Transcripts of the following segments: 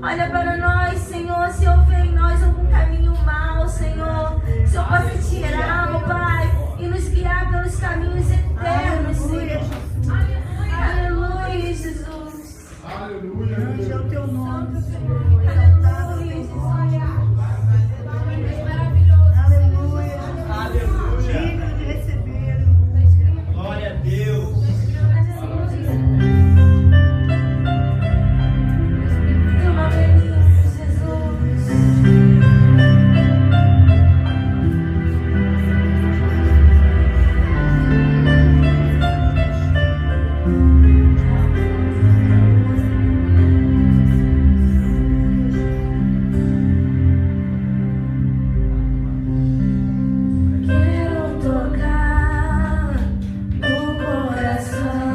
Olha para nós, Senhor, se houver em nós algum caminho mau, Senhor, o Senhor possa tirar, ó Pai, e nos guiar pelos caminhos eternos, Senhor. Aleluia, Jesus. Aleluia. Grande é o teu nome, Senhor. Aleluia, Jesus. Aleluia. Aleluia. Digno de receber. Glória a Deus. Teu nome é lindo, Jesus. Quero tocar no coração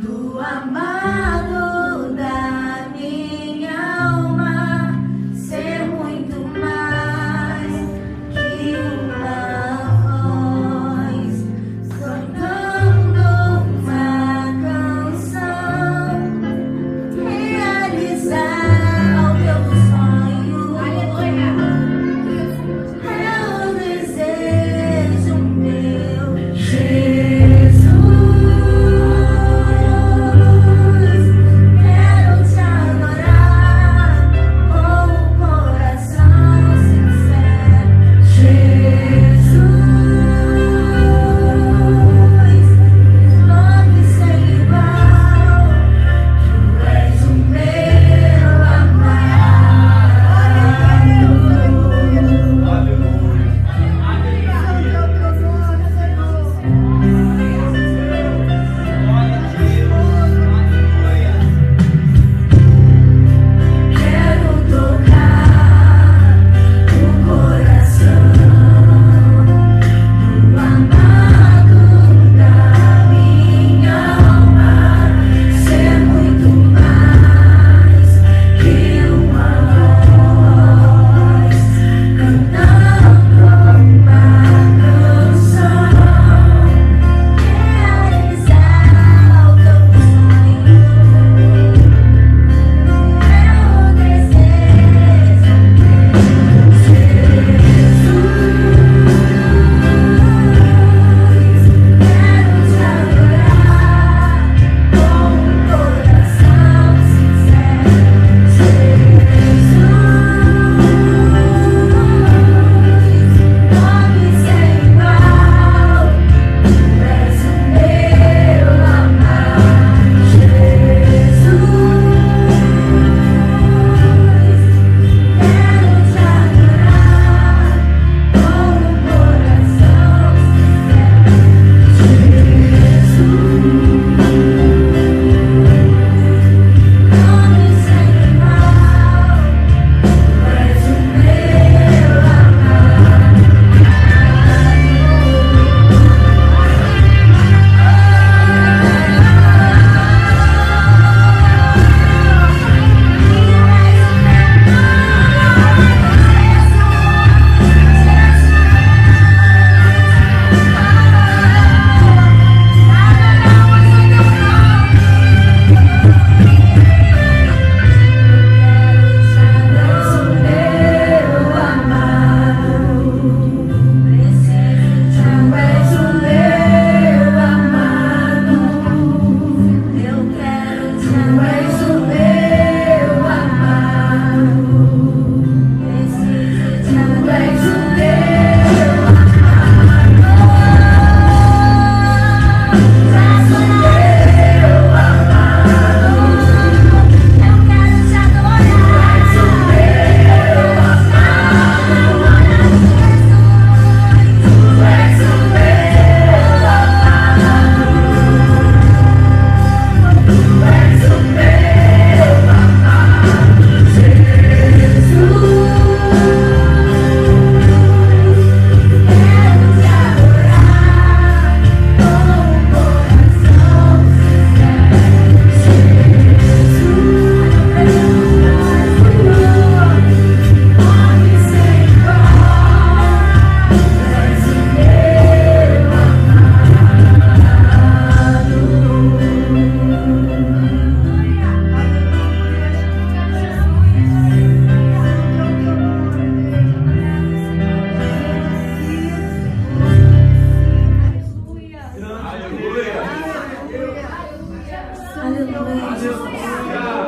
do amado da minha alma, ser muito mais que uma voz cantando uma canção, realizar o teu sonho. É o desejo meu, Jesus.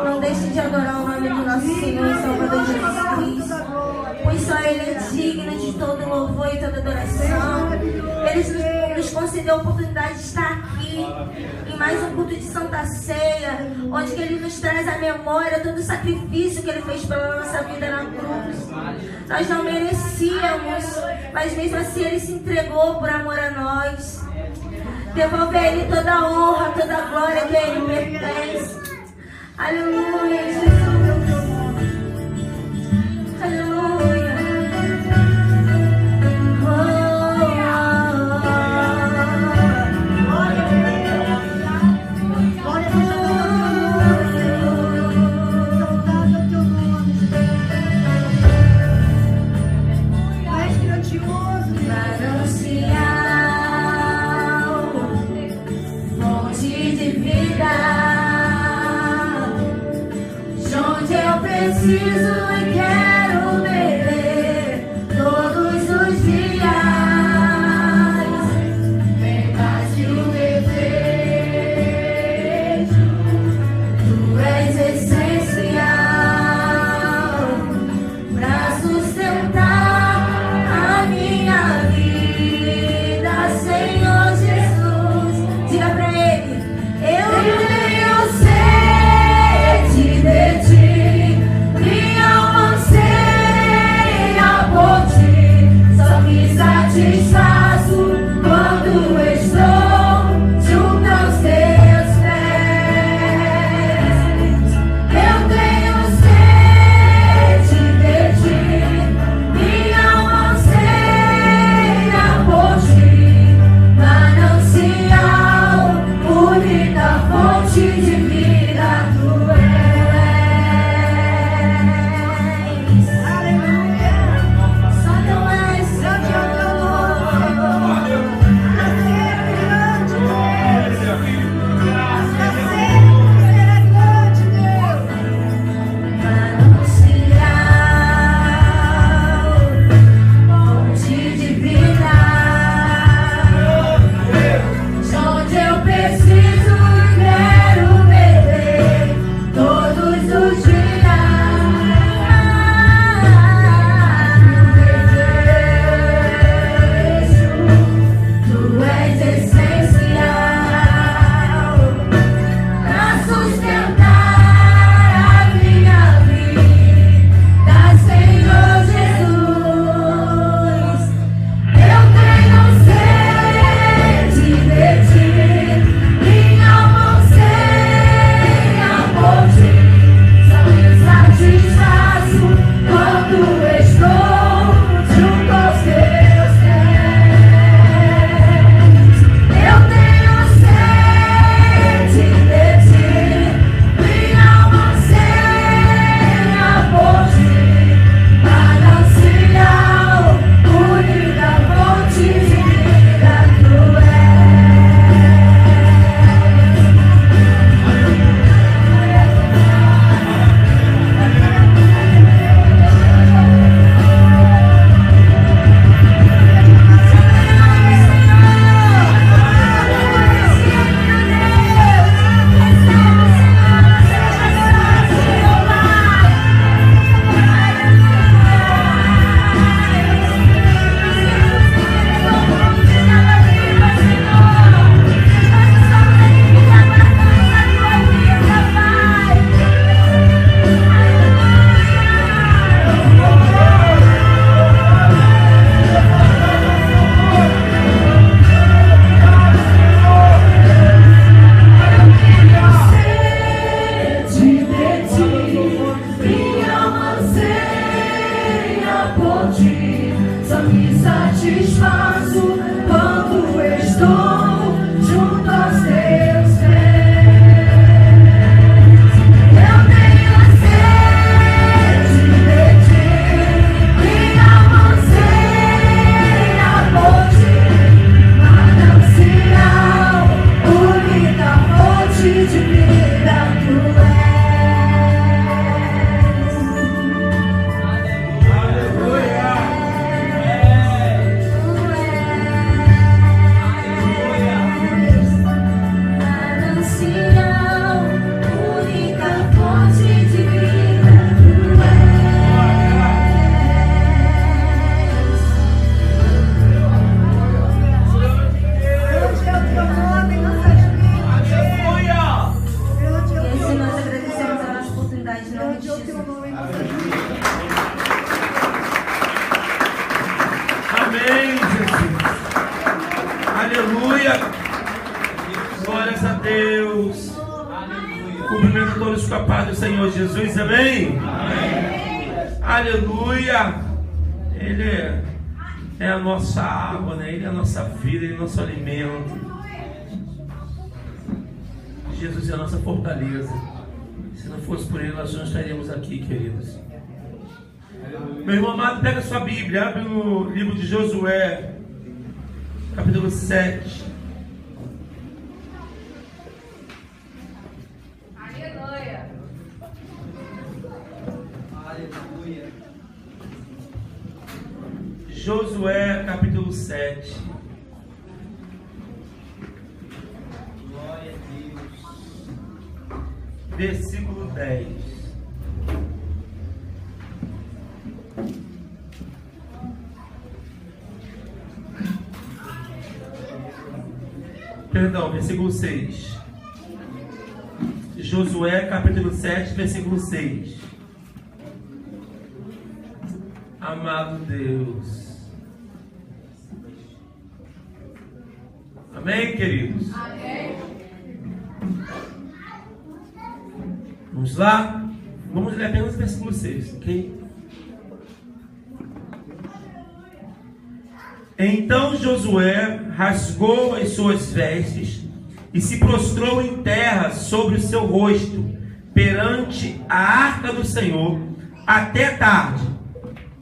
Não deixe de adorar o nome do nosso Senhor e Salvador Jesus Cristo. Pois só Ele é digno de todo louvor e toda adoração. Ele nos concedeu a oportunidade de estar aqui em mais um culto de Santa Ceia, onde que Ele nos traz à memória todo o sacrifício que Ele fez pela nossa vida na cruz. Nós não merecíamos, mas mesmo assim Ele se entregou por amor a nós. Devolve a Ele toda a honra, toda a glória que a Ele pertence. Aleluia, Jesus. Aleluia. Preciso e quero beber todos os dias. Vem mais que o desejo, tu és essencial pra sustentar a minha vida, Senhor Jesus. Diga pra Ele: eu tenho sede de ti. Minha Cumprimento todos com a paz do Senhor Jesus, amém? Aleluia! Ele é a nossa água, né? Ele é a nossa vida, Ele é o nosso alimento. Jesus é a nossa fortaleza. Se não fosse por Ele, nós não estaríamos aqui, queridos. Meu irmão amado, pega sua Bíblia, abre no livro de Josué, capítulo 7. Aleluia. Aleluia. Josué, capítulo 7. Glória a Deus. Versículo 10. Perdão, versículo 6. Josué, capítulo 7, versículo 6. Amado Deus. Amém, queridos? Amém. Vamos lá? Vamos ler apenas o versículo 6, ok? Então Josué rasgou as suas vestes e se prostrou em terra sobre o seu rosto perante a arca do Senhor até tarde,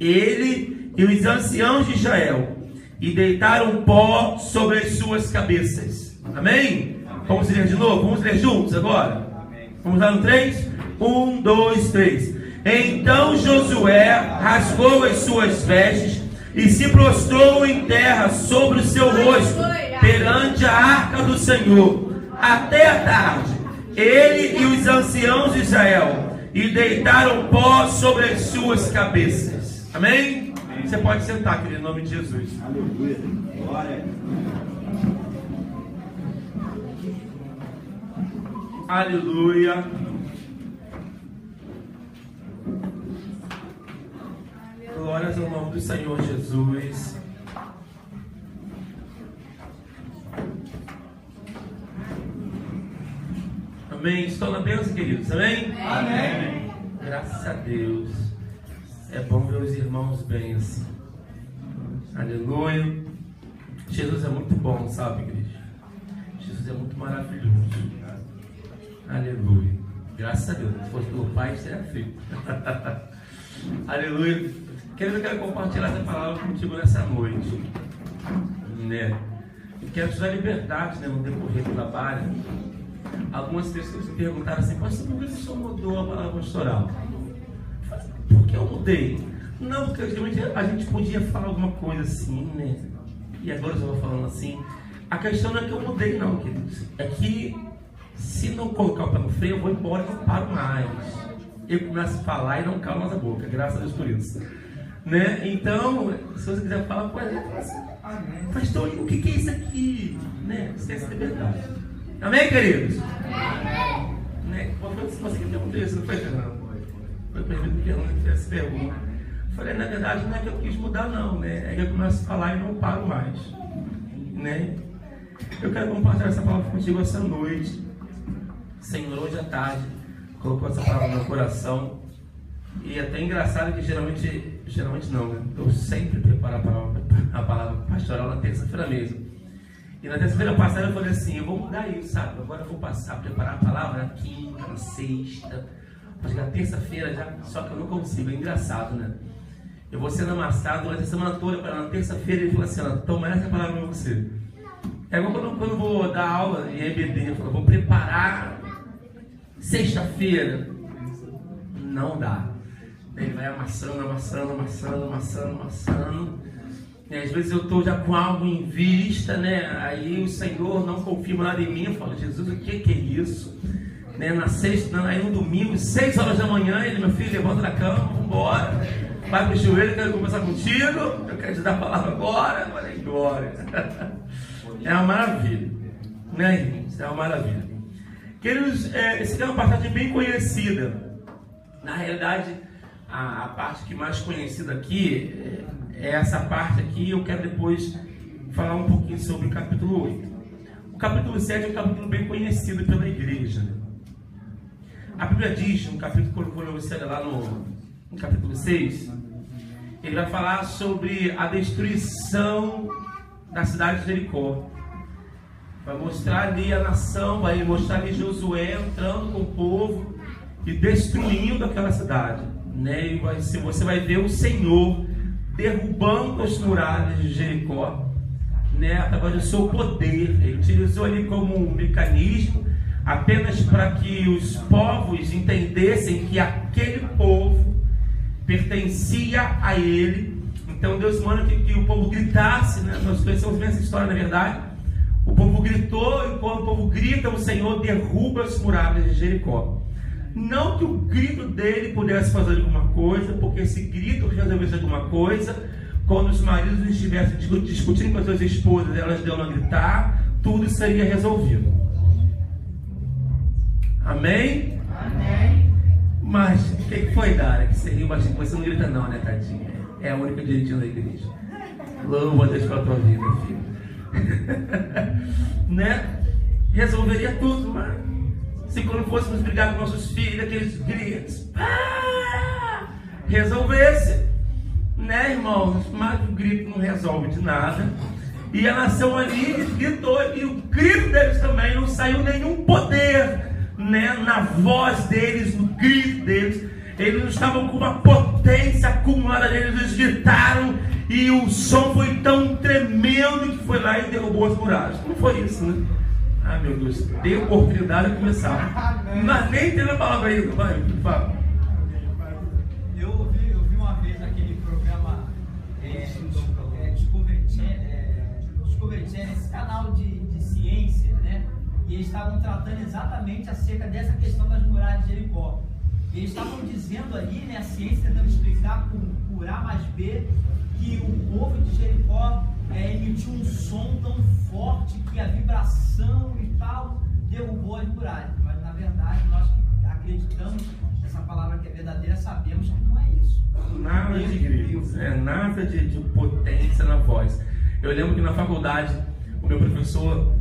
ele e os anciãos de Israel, e deitaram pó sobre as suas cabeças. Amém? Vamos ler de novo? Vamos ler juntos agora? Vamos lá no 3? 1, 2, 3. Então Josué rasgou as suas vestes e se prostrou em terra sobre o seu rosto perante a arca do Senhor até a tarde, ele e os anciãos de Israel, e deitaram pó sobre as suas cabeças. Amém? Você pode sentar, querido, em nome de Jesus. Aleluia. Glória. Aleluia. Glórias ao nome do Senhor Jesus. Amém? Estou na bênção, queridos. Amém? Amém. Graças a Deus. É bom ver os irmãos bem assim. Aleluia. Jesus é muito bom, sabe, igreja? Jesus é muito maravilhoso. Aleluia. Graças a Deus. Se fosse pelo Pai, seria feito. Aleluia. Eu quero compartilhar essa palavra contigo nessa noite, né? Eu quero te dar liberdade, né, no decorrer do trabalho. Algumas pessoas me perguntaram assim: pastor, por que o senhor mudou a palavra pastoral? Por que eu mudei? Não, porque a gente podia falar alguma coisa assim, né? E agora eu já vou falando assim. A questão não é que eu mudei, não, queridos. É que se não colocar o pé no freio, eu vou embora e não paro mais. Eu começo a falar e não calo mais a boca. Graças a Deus por isso. Né? Então, se você quiser falar, pode falar assim: pastor, o que é isso aqui? Né? Você tem essa liberdade. Amém, queridos? Amém. Né? Se você quer perguntar isso, não foi não. Foi permitido que eu não fizesse essa pergunta. Eu falei, na verdade, não é que eu quis mudar, não, né? É que eu começo a falar e não paro mais. Né? Eu quero compartilhar essa palavra contigo essa noite. Senhor, hoje à tarde, colocou essa palavra no meu coração. E é até engraçado que geralmente não, né? Eu sempre preparo a palavra pastoral na terça-feira mesmo. E na terça-feira passada eu falei assim: eu vou mudar isso, sabe? Agora eu vou passar a preparar a palavra na quinta, na sexta, para chegar terça-feira já. Só que eu não consigo, é engraçado, né? Eu vou sendo amassado durante a semana toda, para na terça-feira ele falou assim: toma essa palavra para você. É igual quando eu vou dar aula em EBD, eu falo: vou preparar sexta-feira. Não dá. Ele vai amassando. E às vezes eu estou já com algo em vista, né? Aí o Senhor não confirma nada em mim. Eu falo: Jesus, o que é isso? Né? Na sexta, aí no domingo, 6 horas da manhã, ele: meu filho, levanta da cama, vamos embora. Vai pro joelho, eu quero conversar contigo. Eu quero te dar a palavra agora. Olha, glória. É uma maravilha. Né, irmãos? É uma maravilha. Queridos, esse aqui é uma passagem bem conhecida. Na realidade, a parte que mais conhecida aqui é essa parte aqui. Eu quero depois falar um pouquinho sobre o capítulo 8. O capítulo 7 é um capítulo bem conhecido pela igreja, né? A Bíblia diz, no capítulo, quando você olha lá no capítulo 6, ele vai falar sobre a destruição da cidade de Jericó. Vai mostrar ali a nação, vai mostrar ali Josué entrando com o povo e destruindo aquela cidade, né? E você vai ver o Senhor derrubando as muralhas de Jericó, né? Através do seu poder. Ele utilizou ali como um mecanismo apenas para que os povos entendessem que aquele povo pertencia a ele. Então Deus manda que o povo gritasse, né? Nós conhecemos bem essa história, na verdade. O povo gritou, e quando o povo grita, o Senhor derruba as muralhas de Jericó. Não que o grito dele pudesse fazer alguma coisa, porque se grito resolvesse alguma coisa, quando os maridos estivessem discutindo com as suas esposas, elas deu a gritar, tudo seria resolvido. Amém? Amém. Mas o que foi, Dara? Que seria bastante. Você não grita não, né, tadinha? É a única direitinho da igreja. Louva a Deus pela tua vida, filho. Né? Resolveria tudo, mas se quando fôssemos brigar com nossos filhos, aqueles gritos, resolvesse, né, irmãos? Mas o grito não resolve de nada. E a nação ali gritou, e o grito deles também não saiu nenhum poder, né, na voz deles, no grito deles. Eles estavam com uma potência acumulada deles, eles gritaram, e o som foi tão tremendo que foi lá e derrubou as muralhas. Não foi isso, né? Ah, meu Deus, dei oportunidade de começar. Mas nem tem a palavra aí, vai, fala. Eu ouvi uma vez aquele programa Discovery Channel, esse canal de ciência, né? E eles estavam tratando exatamente acerca dessa questão das muralhas de Jericó. E eles estavam dizendo ali, né, a ciência tentando explicar por A mais B, que o povo de Jericó emitiu um som tão forte que a vibração e tal derrubou as muralhas. Mas na verdade nós que acreditamos nessa palavra que é verdadeira sabemos que não é isso. Nada de gritos, nada de potência na voz. Eu lembro que na faculdade o meu professor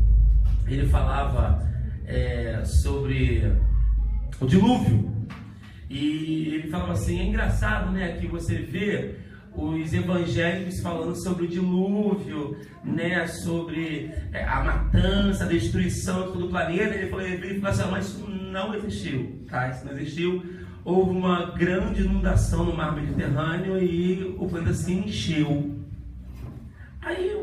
ele falava sobre o dilúvio. E ele falava assim, é engraçado, né, que você vê os evangélicos falando sobre o dilúvio, né, sobre a matança, a destruição de todo o planeta. Ele falou assim, mas isso não existiu, tá? Isso não existiu. Houve uma grande inundação no mar Mediterrâneo e o planeta se encheu. Aí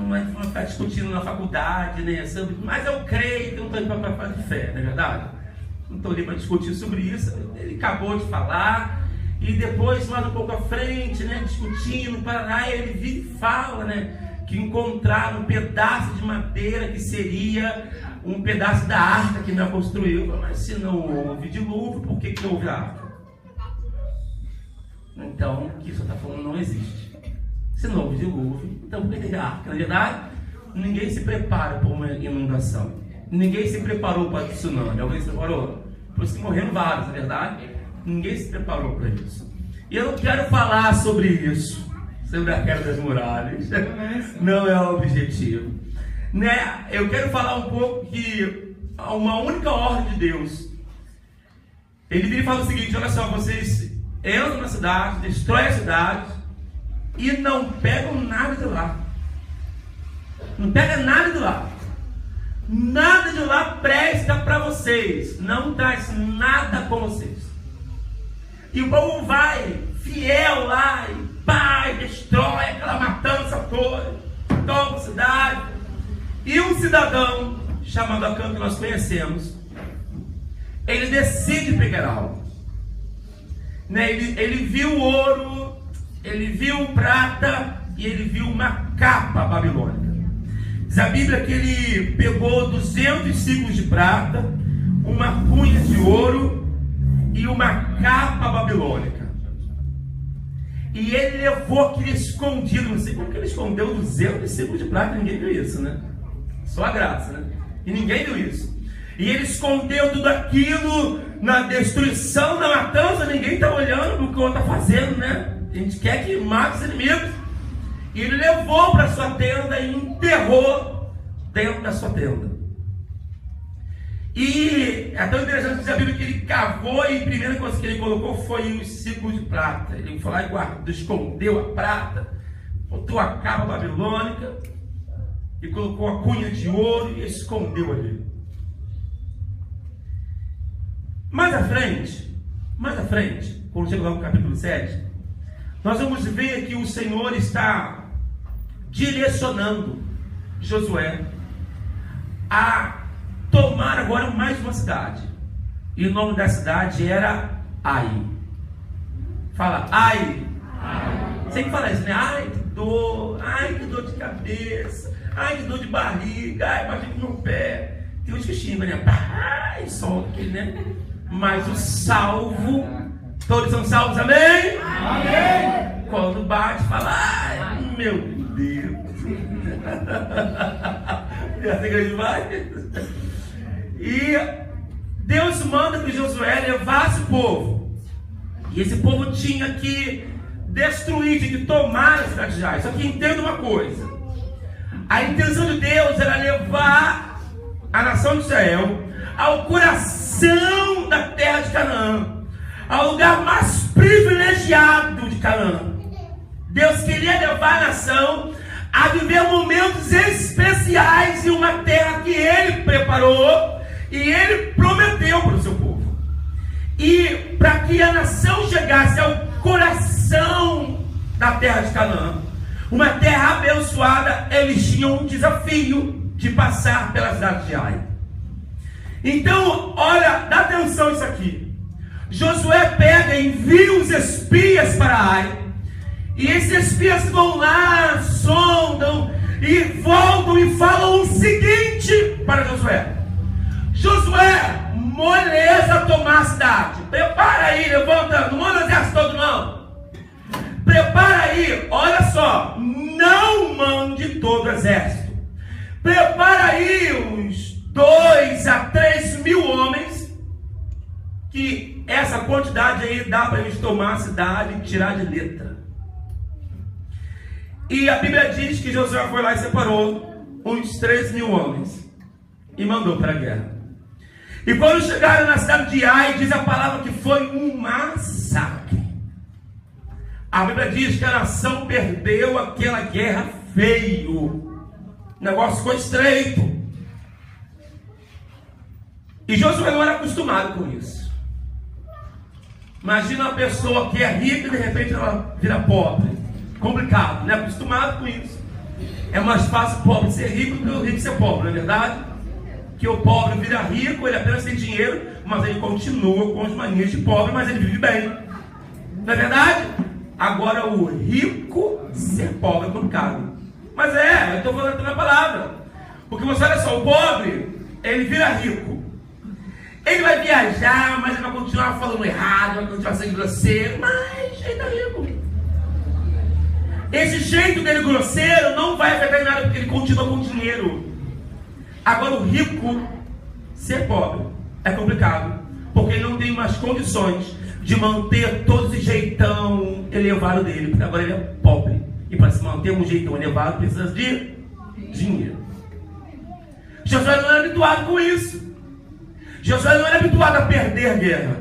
vai ficar discutindo na faculdade, né, sobre, mas eu creio que não estou indo para a de fé, não é verdade? Não estou ali para discutir sobre isso. Ele acabou de falar. E depois, mais um pouco à frente, né, discutindo, Paraná, ele vira e fala, né, que encontraram um pedaço de madeira que seria um pedaço da arca que não construiu. Mas se não houve dilúvio, por que houve arca? Então, o que isso está falando não existe. Se não houve dilúvio, então por que teve arca? Na verdade, ninguém se prepara para uma inundação. Ninguém se preparou para o tsunami. Alguém se preparou? Por isso que morreram vários, na verdade. Ninguém se preparou para isso. E eu não quero falar sobre isso, sobre a queda das muralhas. Não é o objetivo, né? Eu quero falar um pouco que uma única ordem de Deus. Ele vira e fala o seguinte: olha só, vocês entram na cidade, destroem a cidade e não pegam nada de lá. Não pega nada de lá. Nada de lá presta para vocês. Não traz nada com vocês. E o povo vai, fiel lá, e pai, destrói aquela matança toda, toma a cidade. E um cidadão, chamado Acã, que nós conhecemos, ele decide pegar algo. Né? Ele viu ouro, ele viu prata, e ele viu uma capa babilônica. Diz a Bíblia que ele pegou 200 ciclos de prata, uma cunha de ouro, e uma capa babilônica. E ele levou aquilo escondido. Não sei como que ele escondeu 200 ciclos de prata. Ninguém viu isso, né? Só a graça, né? E ninguém viu isso. E ele escondeu tudo aquilo na destruição, na matança. Ninguém está olhando para o que o outro está fazendo, né? A gente quer que mate os inimigos. E ele levou para sua tenda e enterrou dentro da sua tenda. E é tão interessante que a Bíblia que ele cavou e a primeira coisa que ele colocou foi os ciclos de prata. Ele foi lá e guardou, escondeu a prata, botou a capa babilônica e colocou a cunha de ouro e escondeu ali. Mais à frente, quando chega lá no capítulo 7, nós vamos ver que o Senhor está direcionando Josué a tomar agora mais uma cidade. E o nome da cidade era Ai. Fala, Ai. Sempre fala isso, né? Ai, que dor de cabeça, ai, que dor de barriga, ai, imagina no meu pé. Tem uns que xingam, né? Ai, solta aqui, né? Mas o salvo, todos são salvos, amém? Amém! Quando bate, fala, ai, meu Deus. E assim que a gente vai. E Deus manda que Josué levasse o povo. E esse povo tinha que destruir, tinha que tomar a cidade de Ai. Só que entenda uma coisa: a intenção de Deus era levar a nação de Israel ao coração da terra de Canaã, ao lugar mais privilegiado de Canaã. Deus queria levar a nação a viver momentos especiais em uma terra que Ele preparou e Ele prometeu para o seu povo. E para que a nação chegasse ao coração da terra de Canaã, uma terra abençoada, eles tinham um desafio de passar pela cidade de Ai. Então, olha, dá atenção a isso aqui. Josué pega e envia os espias para Ai. E esses espias vão lá, sondam e voltam e falam o seguinte para Josué: Josué, moleza tomar a cidade. Prepara aí, levanta, não manda o exército todo não. Prepara aí, olha só, não mande todo o exército. Prepara aí uns 2 a 3 mil homens, que essa quantidade aí dá para eles tomar a cidade e tirar de letra. E a Bíblia diz que Josué foi lá e separou uns 3 mil homens e mandou para a guerra. E quando chegaram na cidade de Ai, diz a palavra que foi um massacre. A Bíblia diz que a nação perdeu aquela guerra feio. O negócio ficou estreito. E Josué não era acostumado com isso. Imagina uma pessoa que é rica e de repente ela vira pobre. Complicado, não é acostumado com isso. É mais fácil o pobre ser rico do que o rico ser pobre, não é verdade? Que o pobre vira rico, ele apenas tem dinheiro, mas ele continua com as manias de pobre, mas ele vive bem. Não é verdade? Agora o rico ser pobre é complicado. Mas eu estou falando na palavra. Porque você olha só, o pobre, ele vira rico. Ele vai viajar, mas ele vai continuar falando errado, vai continuar sendo grosseiro, mas ele está rico. Esse jeito dele grosseiro não vai afetar em nada, porque ele continua com dinheiro. Agora o rico ser pobre é complicado, porque ele não tem mais condições de manter todo esse jeitão elevado dele, porque agora ele é pobre. E para se manter um jeitão elevado precisa de dinheiro. Josué não era habituado com isso. Josué não era habituado a perder guerra.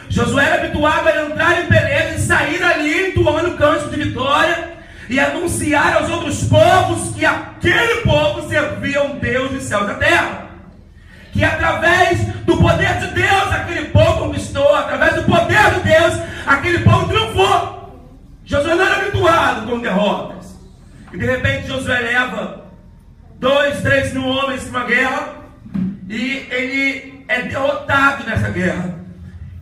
Josué era habituado a entrar em peleja e sair ali entoando cântico de vitória e anunciar aos outros povos que aquele povo servia um Deus dos céus e da terra. Que através do poder de Deus aquele povo conquistou, através do poder de Deus aquele povo triunfou. Josué não era habituado com derrotas. E de repente Josué leva 2, 3 mil homens para uma guerra e ele é derrotado nessa guerra.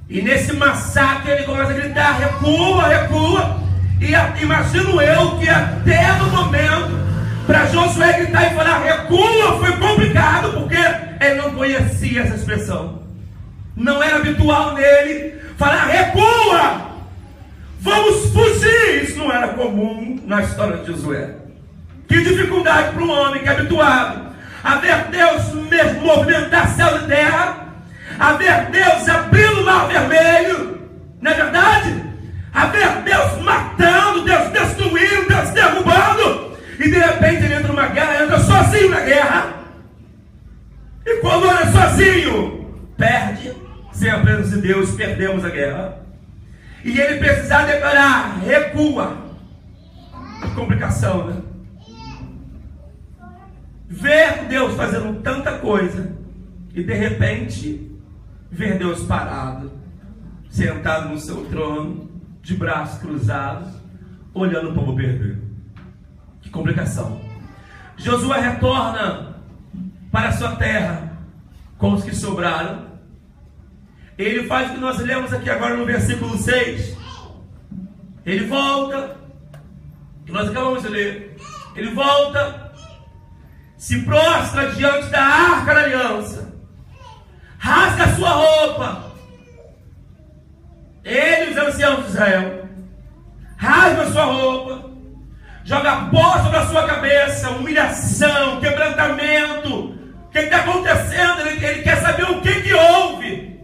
E nesse massacre ele começa a gritar: recua, recua. E imagino eu que até no momento para Josué gritar e falar recua foi complicado, porque ele não conhecia essa expressão. Não era habitual nele falar recua, vamos fugir. Isso não era comum na história de Josué. Que dificuldade para um homem que é habituado a ver Deus mesmo movimentar céu e terra, a ver Deus abrindo o mar vermelho, não é verdade? A ver Deus matando, Deus destruindo, Deus derrubando, e de repente ele entra numa guerra, entra sozinho na guerra. E quando ora sozinho, perde. Sem a presença de Deus, perdemos a guerra. E ele precisar declarar, recua. Que complicação, né? Ver Deus fazendo tanta coisa e de repente ver Deus parado, sentado no seu trono, de braços cruzados, olhando o povo perder. Que complicação. Josué retorna para a sua terra com os que sobraram. Ele faz o que nós lemos aqui agora no versículo 6. Ele volta, que nós acabamos de ler. Ele volta, se prostra diante da arca da aliança, rasga a sua roupa. Ele e os anciãos de Israel rasga a sua roupa, joga pó sobre a sua cabeça, humilhação, quebrantamento. O que está acontecendo? Ele quer saber o que houve.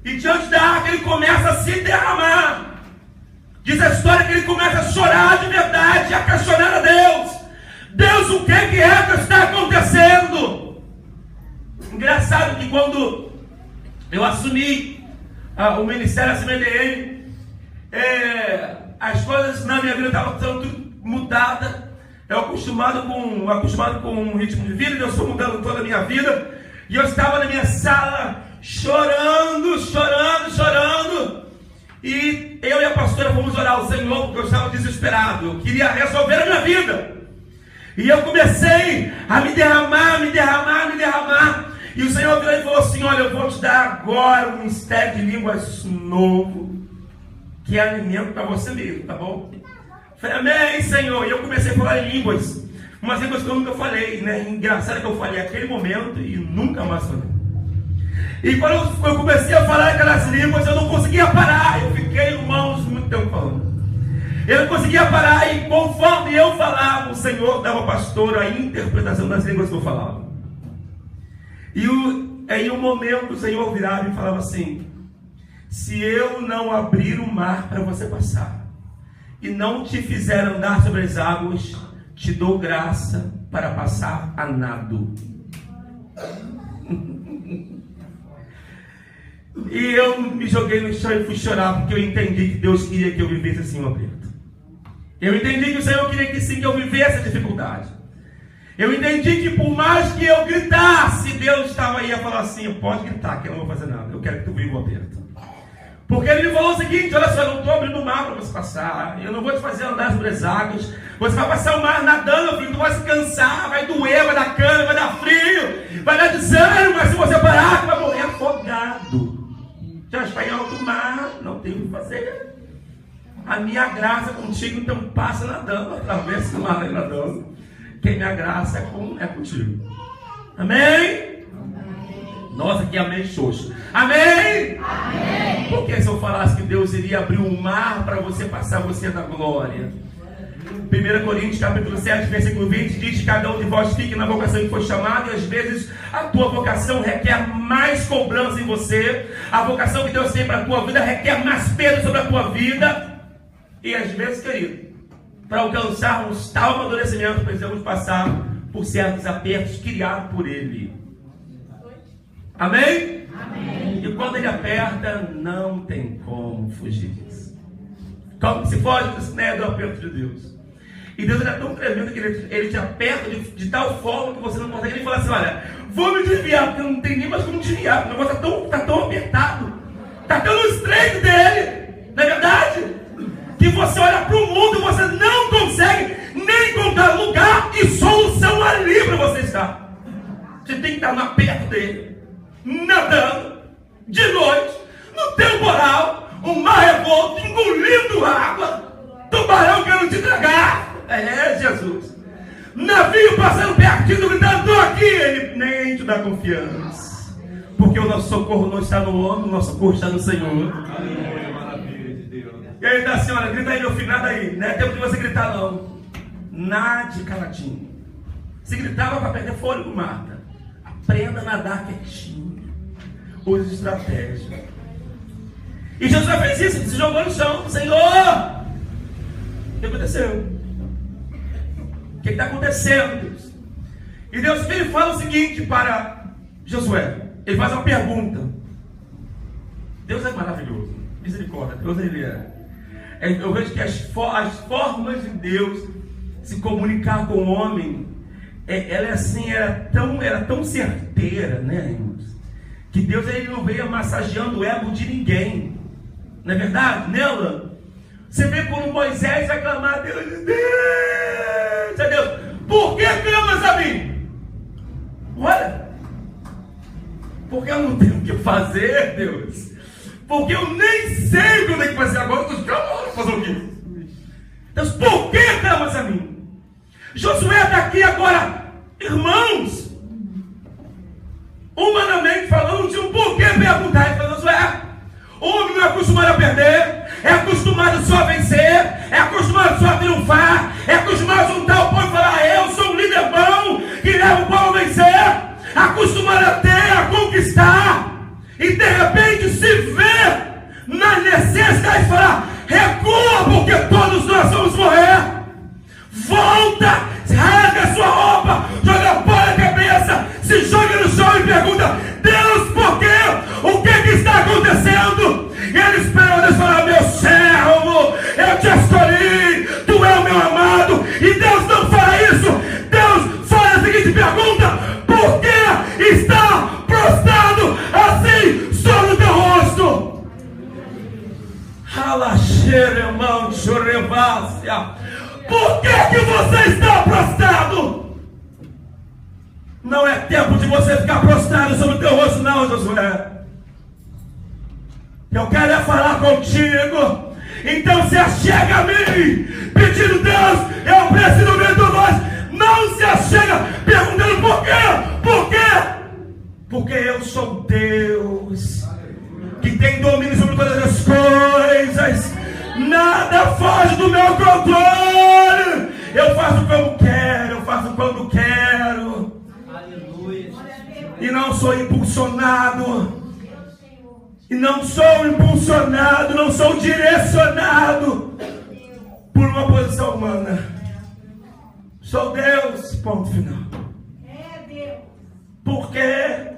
E diante da arca ele começa a se derramar. Diz a história que ele começa a chorar de verdade, a questionar a Deus. Deus, o que está acontecendo? Engraçado que quando eu assumi o ministério SMDN, as coisas na minha vida estavam tudo mudadas. Eu acostumado com um ritmo de vida, Deus foi mudando toda a minha vida. E eu estava na minha sala chorando. E eu e a pastora fomos orar ao Senhor, porque eu estava desesperado. Eu queria resolver a minha vida. E eu comecei a me derramar. E o Senhor virou e falou assim: olha, eu vou te dar agora um mistério de línguas novo, que é alimento para você mesmo, tá bom? Eu falei, amém, Senhor. E eu comecei a falar em línguas. Umas línguas que eu nunca falei, né? Engraçado que eu falei naquele momento e nunca mais falei. E quando eu comecei a falar aquelas línguas, eu não conseguia parar. Eu fiquei, irmãos, muito tempo falando. Eu não conseguia parar, e conforme eu falava, o Senhor dava ao pastor a interpretação das línguas que eu falava. E em um momento o Senhor virava e falava assim: se eu não abrir o mar para você passar, e não te fizer andar sobre as águas, te dou graça para passar a nado. E eu me joguei no chão e fui chorar, porque eu entendi que Deus queria que eu vivesse assim um aperto. Eu entendi que o Senhor queria que sim, que eu vivesse a dificuldade. Eu entendi que por mais que eu gritasse, Deus estava aí a falar assim: pode gritar, que eu não vou fazer nada, eu quero que tu viva o aperto. Porque ele me falou o seguinte: olha só, eu não estou abrindo o mar para você passar, eu não vou te fazer andar sobre as águas, você vai passar o mar nadando, filho, tu vai se cansar, vai doer, vai dar cana, vai dar frio, vai dar desânimo, mas se você parar, tu vai morrer afogado. Já está em alto mar, não tem o que fazer. A minha graça contigo, então passa nadando, atravessa o mar nadando, que a minha graça é contigo. Amém? Nossa, que amém, xoxo. Amém? Amém? Porque se eu falasse que Deus iria abrir um mar para você passar, você da glória. 1 Coríntios capítulo 7, versículo 20 diz: cada um de vós fique na vocação que foi chamado. E às vezes a tua vocação requer mais cobrança em você. A vocação que Deus tem para a tua vida requer mais peso sobre a tua vida. E às vezes, querido, para alcançarmos tal amadurecimento, precisamos passar por certos apertos criados por Ele. Amém? Amém. E quando Ele aperta, não tem como fugir disso. Como se foge do aperto de Deus. E Deus é tão tremendo que Ele te aperta de tal forma que você não consegue nem falar assim: olha, vou me desviar, porque não tem nem mais como desviar. O negócio está tão apertado, está tão estreito dele, não é verdade? Que você olha para o mundo e você não consegue nem encontrar lugar e solução ali para você estar. Você tem que estar no aperto dele, nadando, de noite, no temporal, um mar revolto, engolindo água, tubarão querendo te tragar. É Jesus. Navio passando pertinho, gritando: estou aqui. Ele nem te dá confiança, porque o nosso socorro não está no homem, o nosso socorro está no Senhor. Aleluia, maravilha de Deus. E aí, da senhora, grita aí, meu filho, nada aí. Não é tempo de você gritar, não. Nade caladinho. Se gritava para perder fôlego, Marta. Aprenda a nadar quietinho. Use estratégia. E Jesus fez isso, ele se jogou no chão. Senhor, o que aconteceu? O que está acontecendo, Deus? E Deus vem e fala o seguinte para Josué. Ele faz uma pergunta. Deus é maravilhoso. Misericórdia. Deus ele é. Eu vejo que as formas de Deus se comunicar com o homem, ela é assim, era tão certeira, né, irmãos? Que Deus ele não veio massageando o ego de ninguém. Não é verdade? Nela, você vê quando Moisés vai clamar a Deus, Deus, por que clamas a mim? Olha, porque eu não tenho o que fazer, Deus. Porque eu nem sei o que eu tenho que fazer agora. Eu estou clamando fazer o quê? Deus, por que clamas a mim? Josué está aqui agora, irmãos, humanamente falando, tinha um porquê perguntar. Ele falou, Josué, o homem não é acostumado a perder, é acostumado só a vencer, é acostumado só a triunfar, é acostumado a juntar o povo e falar, eu sou um líder bom, que leva o povo a vencer, acostumado a ter, a conquistar, e de repente se vê na necessidade de falar, recua, porque todos nós vamos morrer, volta, rasga sua roupa, joga pó na cabeça, se joga no chão e pergunta, Deus, por quê? O que está acontecendo? E ele esperou Deus falar, meu servo, eu te escolhi, tu é o meu amado. E Deus não fala isso. Deus fala a seguinte pergunta, por que está prostrado assim sobre o teu rosto? Alaxeremão, chorevácia. Por que você está prostrado? Não é tempo de você ficar prostrado sobre o teu rosto, não, Josué. Eu quero é falar contigo. Então se achega a mim, pedindo, Deus, eu preciso ouvir tua voz. Não se achega perguntando por quê? Por quê? Porque eu sou Deus que tem domínio sobre todas as coisas. Nada foge do meu controle. Eu faço como quero, eu faço quando quero. Aleluia. E não sou impulsionado. E não sou impulsionado, não sou direcionado por uma posição humana. Sou Deus, ponto final. É Deus. Porque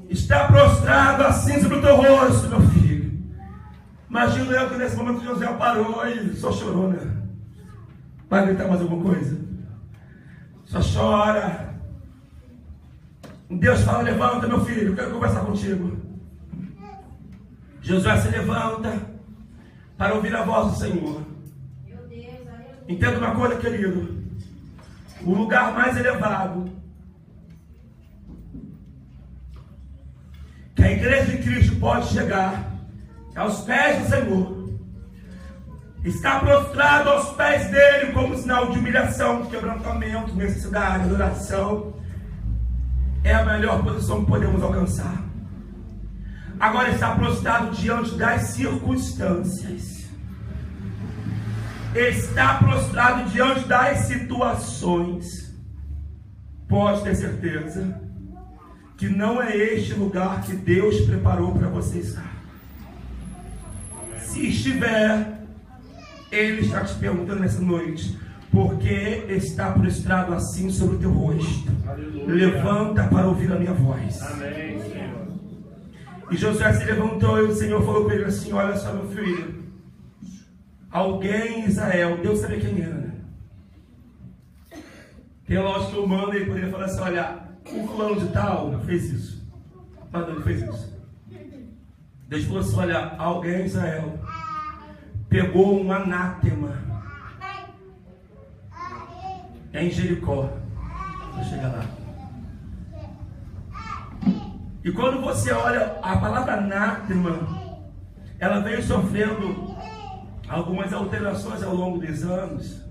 está prostrado assim sobre o teu rosto, meu filho. Imagina eu que nesse momento José parou e só chorou, né? Vai gritar mais alguma coisa? Só chora. Deus fala, levanta, meu filho, eu quero conversar contigo. Josué se levanta para ouvir a voz do Senhor. Entenda uma coisa, querido. O lugar mais elevado que a igreja de Cristo pode chegar é aos pés do Senhor. Está prostrado aos pés dele como sinal de humilhação, de quebrantamento, necessidade, adoração. É a melhor posição que podemos alcançar. Agora está prostrado diante das circunstâncias. Está prostrado diante das situações. Pode ter certeza que não é este lugar que Deus preparou para você estar. Se estiver, Ele está te perguntando nessa noite, por que está prostrado assim sobre o teu rosto? Aleluia. Levanta para ouvir a minha voz. Amém, Senhor. E Josué se levantou e o Senhor falou com ele assim, olha só, meu filho, alguém em Israel, Deus sabia quem era, né? Tem lógica humana, ele poderia falar assim, olha, o fulano de tal fez isso, mas não, ele fez isso. Deus falou assim, olha, alguém em Israel pegou um anátema em Jericó. Vou chegar lá. E quando você olha a palavra anátema, ela veio sofrendo algumas alterações ao longo dos anos,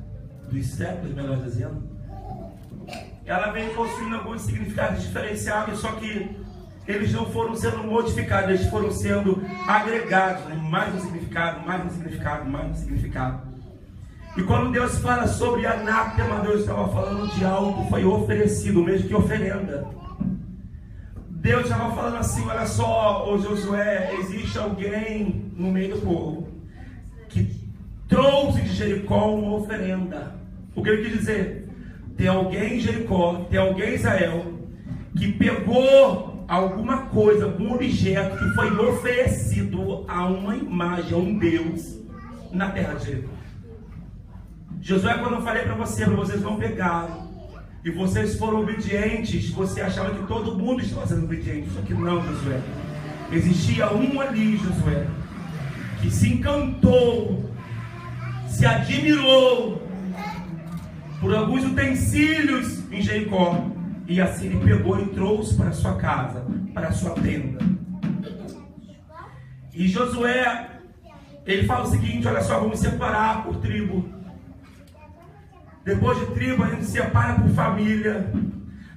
dos séculos, melhor dizendo. Ela veio possuindo alguns significados diferenciados, só que eles não foram sendo modificados, eles foram sendo agregados, né? Mais um significado, mais um significado, mais um significado. E quando Deus fala sobre anátema, Deus estava falando de algo que foi oferecido, mesmo que oferenda. Deus estava falando assim, olha só, ô Josué, existe alguém no meio do povo que trouxe de Jericó uma oferenda. O que ele quis dizer? tem alguém em Jericó, tem alguém em Israel, que pegou alguma coisa, algum objeto que foi oferecido a uma imagem, a um Deus, na terra de Jericó. Josué, quando eu falei para vocês vão pegar, e vocês foram obedientes, você achava que todo mundo estava sendo obediente, só que não, Josué. Existia um ali, Josué, que se encantou, se admirou por alguns utensílios em Jericó, e assim ele pegou e trouxe para a sua casa, para a sua tenda. E Josué, ele fala o seguinte: olha só, vamos separar por tribo. Depois de tribo a gente separa por família.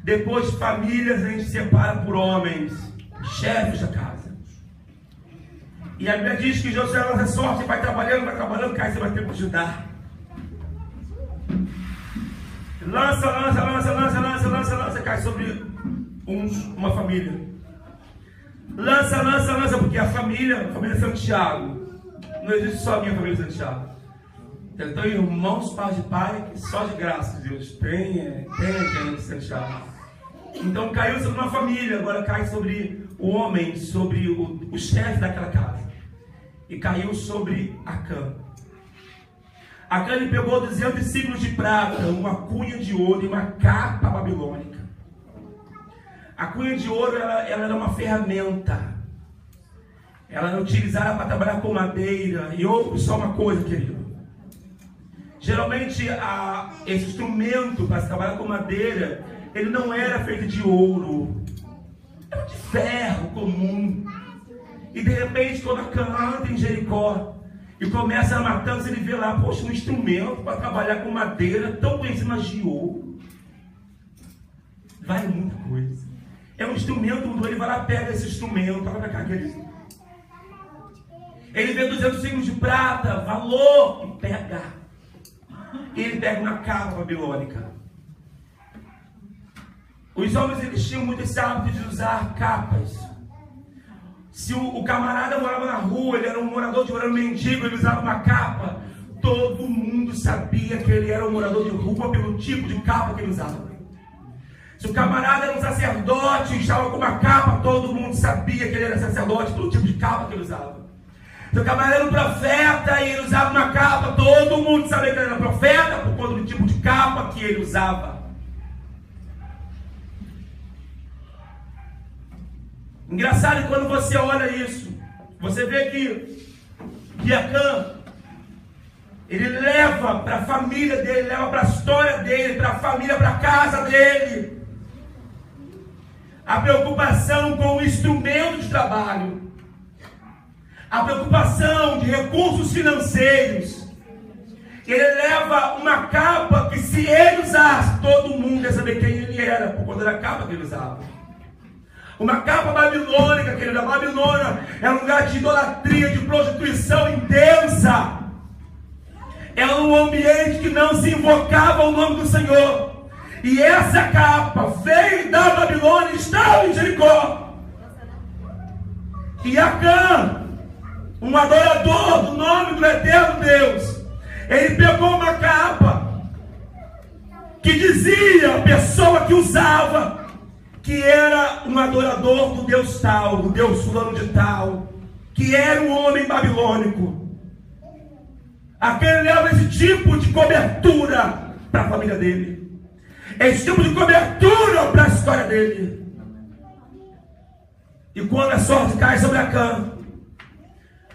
Depois de famílias a gente separa por homens, chefes da casa. E a Bíblia diz que Josué lança sorte, vai trabalhando, cai, você vai ter que ajudar. Lança, cai sobre uma família. Lança, porque a família Santiago, não existe só a minha família Santiago. Então, irmãos, pais de pai, só de graça, Deus tem de Santiago. Então caiu sobre uma família, agora cai sobre o homem, sobre o chefe daquela casa. E caiu sobre Acã. Acã, ele pegou 200 ciclos de prata, uma cunha de ouro e uma capa babilônica. A cunha de ouro, ela era uma ferramenta. Ela era utilizada para trabalhar com madeira. E ouve só uma coisa, querido. Geralmente, esse instrumento para se trabalhar com madeira, ele não era feito de ouro. Era de ferro comum. E de repente, quando Acã entra em Jericó e começa a matança, ele vê lá, poxa, um instrumento para trabalhar com madeira tão conhecido, mas de ouro. Vale muita coisa. É um instrumento, ele vai lá, pega esse instrumento, olha pra cá, querido. Ele vê 200 ciclos de prata, valor, e pega. Ele pega uma capa babilônica. Os homens, eles tinham muito esse hábito de usar capas. Se o camarada morava na rua, ele era um morador de rua, era um mendigo, ele usava uma capa, todo mundo sabia que ele era um morador de rua pelo tipo de capa que ele usava. Se o camarada era um sacerdote e estava com uma capa, todo mundo sabia que ele era sacerdote pelo tipo de capa que ele usava. Se o camarada era um profeta e ele usava uma capa, todo mundo sabia que ele era profeta por conta do tipo de capa que ele usava. Engraçado que quando você olha isso, você vê que Acã, ele leva para a família dele, leva para a história dele, para a família, para a casa dele, a preocupação com o instrumento de trabalho, a preocupação de recursos financeiros. Ele leva uma capa que, se ele usasse, todo mundo ia saber quem ele era, por conta da capa que ele usava. Uma capa babilônica, querida. A Babilônia era um lugar de idolatria, de prostituição intensa. Era um ambiente que não se invocava o nome do Senhor. E essa capa veio da Babilônia e estava em Jericó. E Acã, um adorador do nome do eterno Deus, ele pegou uma capa que dizia a pessoa que usava que era um adorador do Deus tal, do Deus fulano de tal, que era um homem babilônico. Aquele leva esse tipo de cobertura para a família dele, esse tipo de cobertura para a história dele. E quando a sorte cai sobre Acã,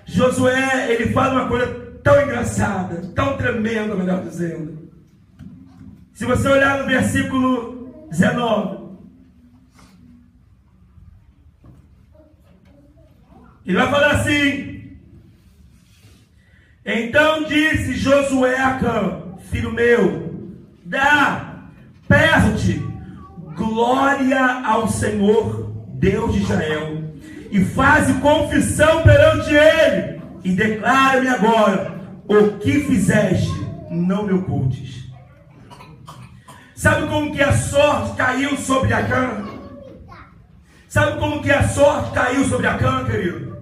Josué, ele fala uma coisa tão engraçada, tão tremenda, melhor dizendo. Se você olhar no versículo 19, ele vai falar assim: então disse Josué a Acã, filho meu, peço-te glória ao Senhor, Deus de Israel, e faze confissão perante ele, e declara-me agora o que fizeste, não me ocultes. Sabe como que a sorte caiu sobre Acã? Sabe como que a sorte caiu sobre Acã, querido?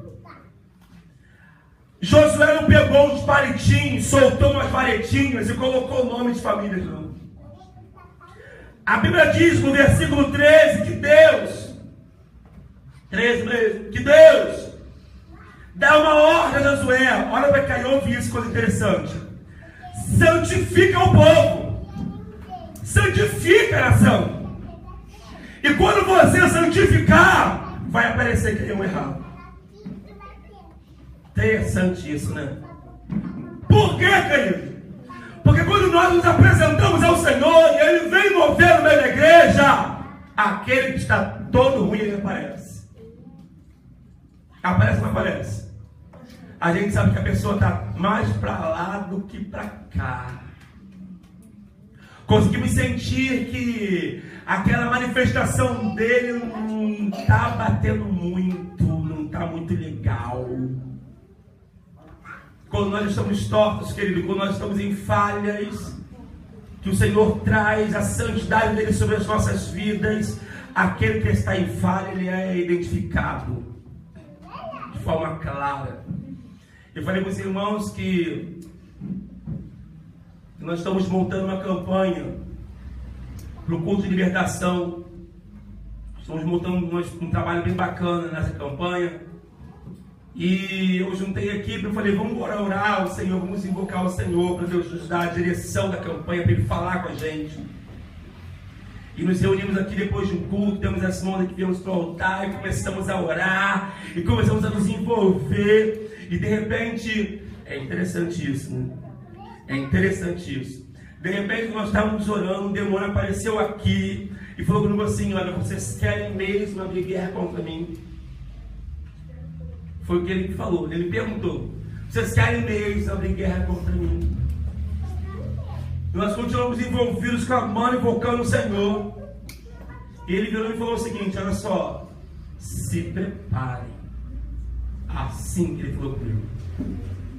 Josué não pegou uns palitinhos, soltou umas varetinhas e colocou o nome de família, não. A Bíblia diz no versículo 13 que Deus, 13 mesmo, que Deus dá uma ordem a Josué. Olha para cá e ouve isso, coisa interessante. Santifica o povo, santifica a nação. E quando você santificar, vai aparecer que é um errado. Interessante isso, né? Por quê, querido? Porque quando nós nos apresentamos ao Senhor e Ele vem mover no meio da igreja, aquele que está todo ruim, ele aparece. Aparece ou não aparece? A gente sabe que a pessoa está mais para lá do que para cá. Conseguimos sentir que aquela manifestação dele não está batendo muito, não está muito legal. Quando nós estamos tortos, querido, quando nós estamos em falhas, que o Senhor traz a santidade dele sobre as nossas vidas, aquele que está em falha, ele é identificado de forma clara. Eu falei com os irmãos que nós estamos montando uma campanha para o culto de libertação. Estamos montando um trabalho bem bacana nessa campanha. E eu juntei a equipe e falei, vamos orar ao Senhor, vamos invocar o Senhor para Deus nos dar a direção da campanha, para Ele falar com a gente. E nos reunimos aqui depois de um culto, temos as mãos que viemos para o altar e começamos a orar, e começamos a nos envolver, e de repente, é interessante isso, né? É interessante isso. De repente nós estávamos orando, um demônio apareceu aqui, e falou comigo assim, olha, vocês querem mesmo abrir guerra contra mim? Foi o que ele falou, ele perguntou, vocês querem mesmo abrir guerra contra mim? Nós continuamos envolvidos, clamando, invocando o Senhor. E ele virou e falou o seguinte, olha só, se preparem. Assim que ele falou comigo,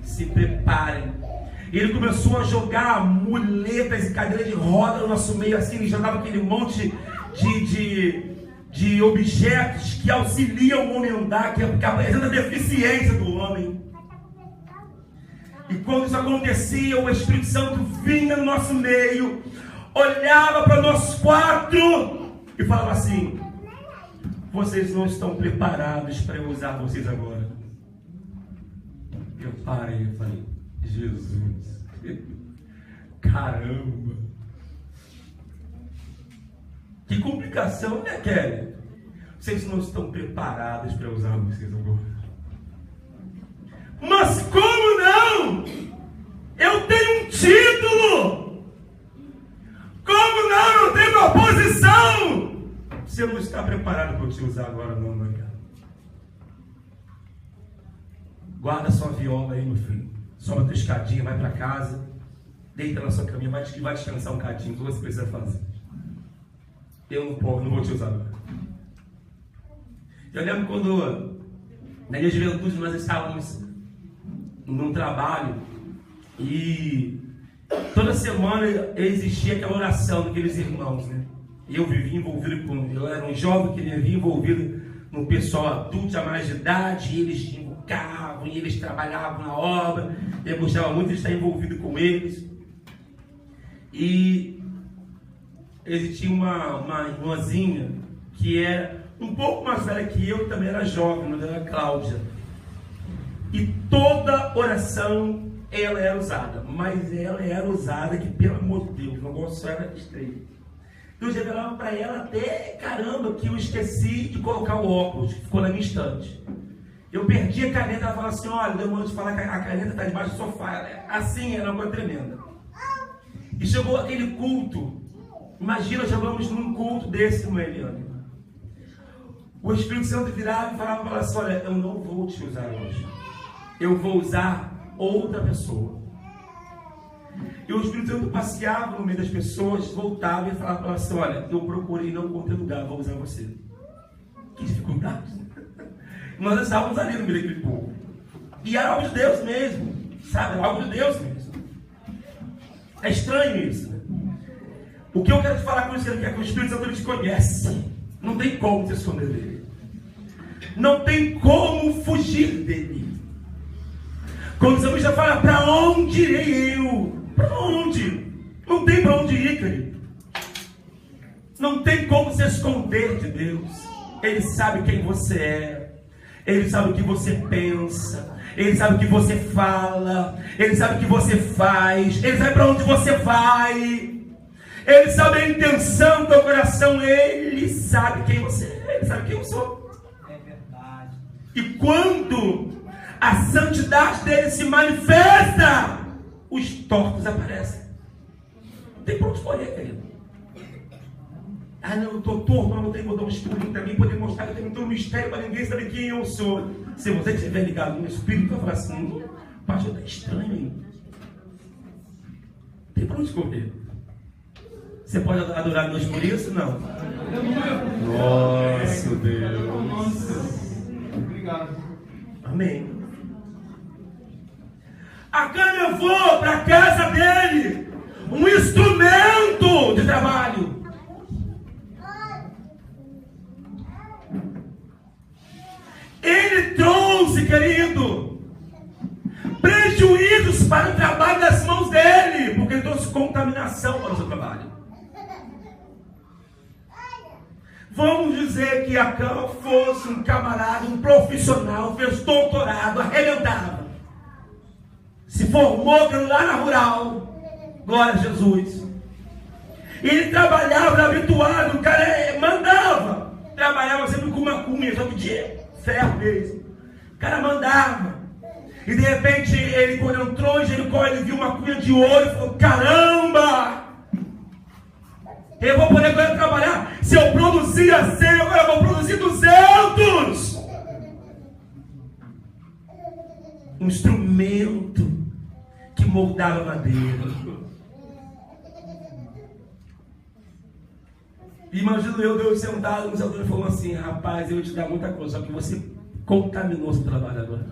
se preparem. E ele começou a jogar muletas e cadeiras de roda no nosso meio, assim, ele jogava aquele monte de objetos que auxiliam o homem a andar, que apresenta a deficiência do homem. E quando isso acontecia, o Espírito Santo vinha no nosso meio, olhava para nós quatro e falava assim, vocês não estão preparados para eu usar vocês agora. Eu parei e falei, Jesus, caramba, que complicação, né, Kelly? Vocês não estão preparados para usar vocês agora. Mas como não? Eu tenho um título. Como não? Eu tenho uma posição. Você não está preparado para eu te usar agora, não, Maria. Guarda sua viola aí, meu filho. Sobe a tua escadinha, vai para casa. Deita na sua caminha, vai descansar um cadinho. O que você precisa fazer? Eu não vou te usar agora. Eu lembro quando, na minha juventude, nós estávamos num trabalho e toda semana existia aquela oração daqueles irmãos, né? E eu vivia envolvido eu era um jovem que vivia envolvido no pessoal adulto, já mais de idade, e eles invocavam, e eles trabalhavam na obra, e eu gostava muito de estar envolvido com eles. E existia uma irmãzinha que era um pouco mais velha que eu, também era jovem, mas era Cláudia. E toda oração ela era usada, mas ela era usada que, pelo amor de Deus, o negócio era estreito. Deus revelava para ela até, caramba, que eu esqueci de colocar o óculos, que ficou na minha estante. Eu perdi a caneta, ela falava assim, olha, demorou de falar que a caneta está debaixo do sofá. Assim, era uma coisa tremenda. E chegou aquele culto, imagina, chegamos num culto desse, não é, Eliane? O Espírito Santo virava e falava para ela assim, olha, eu não vou te usar hoje. Eu vou usar outra pessoa. E o Espírito Santo passeava no meio das pessoas, voltava e falava para ela assim, olha, eu procurei não encontrei lugar, vou usar você. Que dificuldade. Nós estávamos ali no meio daquele povo. E era algo de Deus mesmo, sabe? Era algo de Deus mesmo. É estranho isso, né? O que eu quero te falar com você é que o Espírito Santo ele te conhece. Não tem como te esconder dele. Não tem como fugir dele. Quando o salmista fala, para onde irei eu? Para onde? Não tem para onde ir, querido. Não tem como se esconder de Deus. Ele sabe quem você é. Ele sabe o que você pensa. Ele sabe o que você fala. Ele sabe o que você faz. Ele sabe para onde você vai. Ele sabe a intenção do teu coração. Ele sabe quem você é. Ele sabe quem eu sou. É verdade. E quando a santidade dele se manifesta, os tortos aparecem. Não tem para onde correr, querido. Ah, não, eu estou torto, mas não tenho que dar um estudo para mim poder mostrar que eu tenho um mistério para ninguém saber quem eu sou. Se você estiver ligado no Espírito, vai falar assim: pastor, está estranho, hein? Não tem para onde correr. Você pode adorar Deus por isso? Não. Nossa, Deus. Obrigado. Amém. Acã levou para a casa dele um instrumento de trabalho. Ele trouxe, querido, prejuízos para o trabalho das mãos dele, porque ele trouxe contaminação para o seu trabalho. Vamos dizer que Acã fosse um camarada, um profissional, fez doutorado, arrebentava, se formou lá na rural, glória a Jesus. Ele trabalhava, era habituado, o cara mandava, trabalhava sempre com uma cunha, só que de ferro mesmo. O cara mandava. E de repente, ele quando entrou em Jericó, ele viu uma cunha de ouro e falou: caramba! Eu vou poder trabalhar. Se eu produzia 100, agora eu vou produzir 200. Um instrumento que moldava madeira. Imagino Deus sentado no seu trono e falou assim: rapaz, eu vou te dar muita coisa, só que você contaminou seu trabalho agora.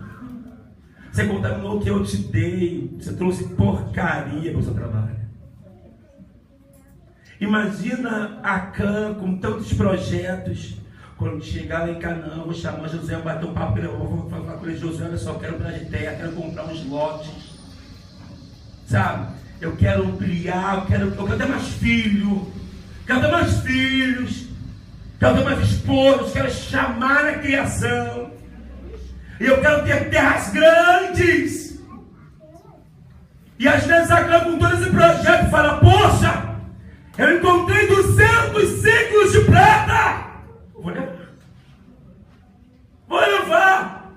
Você contaminou o que eu te dei. Você trouxe porcaria para o seu trabalho. Imagina Acã com tantos projetos. Quando chegar lá em Canaã, vou chamar José, bater um papo, vou falar com ele: José, olha só, eu quero pedaço de terra, quero comprar uns lotes, sabe? Eu quero ampliar, eu quero ter mais filho, quero ter mais filhos, quero ter mais esposos, quero chamar a criação, e eu quero ter terras grandes. E às vezes Acã com todo esse projeto fala: poxa, eu encontrei 200 ciclos de prata. Vou levar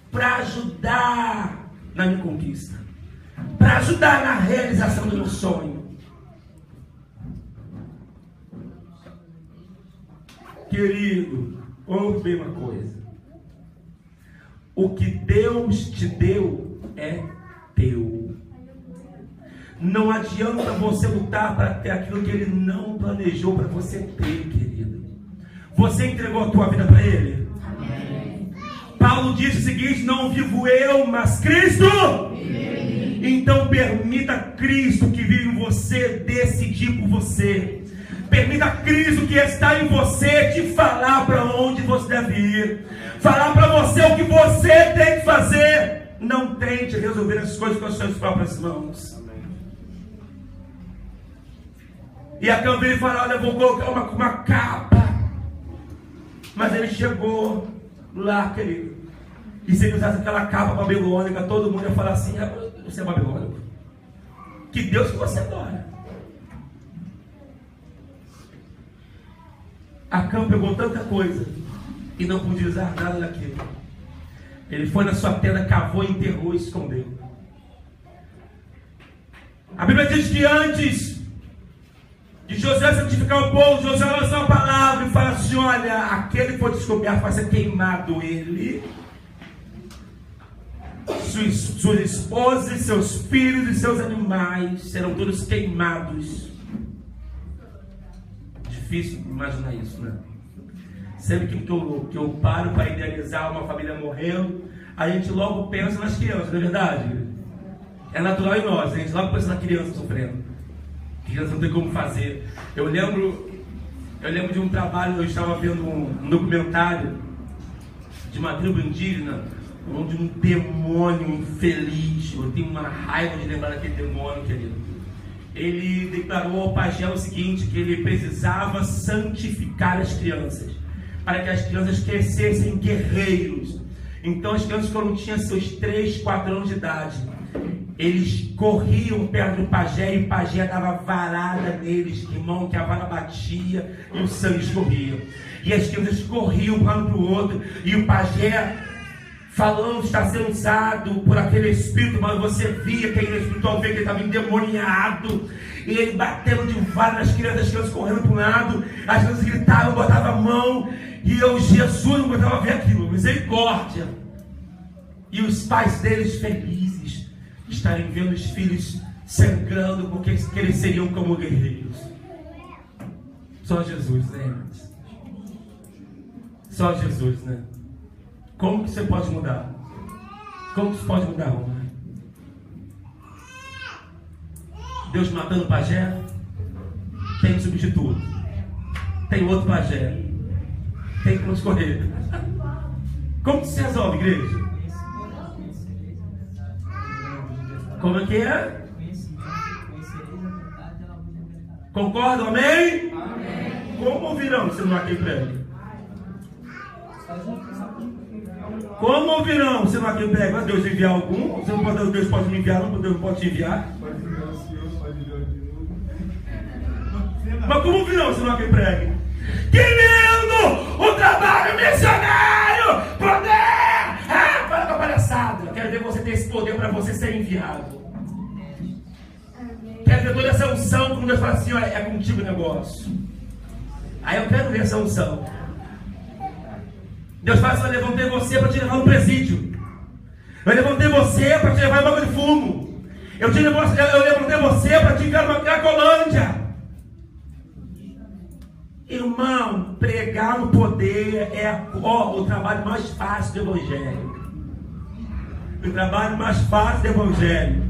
para ajudar na minha conquista, para ajudar na realização do meu sonho. Querido, ouve bem uma coisa: o que Deus te deu é teu. Não adianta você lutar para ter aquilo que Ele não planejou para você ter, querido. Você entregou a tua vida para Ele? Amém. Paulo disse o seguinte: não vivo eu, mas Cristo. Amém. Então permita Cristo que vive em você decidir por você. Permita Cristo que está em você te falar para onde você deve ir, falar para você o que você tem que fazer. Não tente resolver as coisas com as suas próprias mãos. E a câmera ele fala: olha, eu vou colocar uma capa. Mas ele chegou lá, querido, e se ele usasse aquela capa babilônica, todo mundo ia falar assim: você é babilônico? Que Deus que você adora. Acã pegou tanta coisa e não podia usar nada daquilo. Ele foi na sua tenda, cavou, enterrou e escondeu. A Bíblia diz que antes de José santificar o povo, José lançou a palavra e fala assim: olha, aquele que foi descoberto vai ser queimado, ele, sua esposa e seus filhos e seus animais serão todos queimados. Difícil imaginar isso, né? Sempre que eu paro para idealizar uma família morrendo, a gente logo pensa nas crianças, não é verdade? É natural em nós, a gente logo pensa na criança sofrendo. Criança não tem como fazer. Eu lembro de um trabalho, eu estava vendo um documentário de uma tribo indígena, onde um demônio infeliz, eu tenho uma raiva de lembrar daquele demônio, querido. ele declarou ao pajé o seguinte, que ele precisava santificar as crianças, para que as crianças crescessem guerreiros. Então as crianças, quando tinham seus 3, 4 anos de idade, eles corriam perto do pajé e o pajé dava varada neles, irmão, que a vara batia e o sangue escorria. E as crianças corriam um para o outro e o pajé falando, está sendo usado por aquele espírito, mas você via que aquele espiritual via que ele estava endemoniado, e ele batendo de vara nas crianças, as crianças correndo para um lado, as crianças gritavam, botavam a mão, e eu, Jesus, não botava a ver aquilo, misericórdia. E os pais deles felizes, estarem vendo os filhos sangrando, porque eles seriam como guerreiros. Só Jesus, né? Só Jesus, né? Como que você pode mudar? Como que você pode mudar, Roma? Deus matando o pajé? Tem um substituto. Tem outro pajé. Tem como escorrer. Como que se resolve, igreja? Como é que é? Concordam, amém? Amém. Como ouvirão se não há quem pregue? Como ouvirão se não há quem pregue? Mas Deus enviar algum? Você não pode, Deus pode me enviar, não, Deus não pode te enviar. Pode enviar o Senhor, pode enviar de novo. Mas como ouvirão se não há quem pregue? Que lindo! O trabalho missionário! Poder! Ah, para com a palhaçada! Eu quero ver você ter esse poder para você ser enviado. Quero ver toda essa unção, quando Deus fala assim, ó, é contigo o negócio. Aí eu quero ver essa unção. Deus fala assim, eu levantei você para te levar no presídio. Eu levantei você para te levar em boca de fumo. Eu levantei você para te enviar numa Cracolândia. Irmão, pregar no poder é o trabalho mais fácil do Evangelho. O trabalho mais fácil do Evangelho.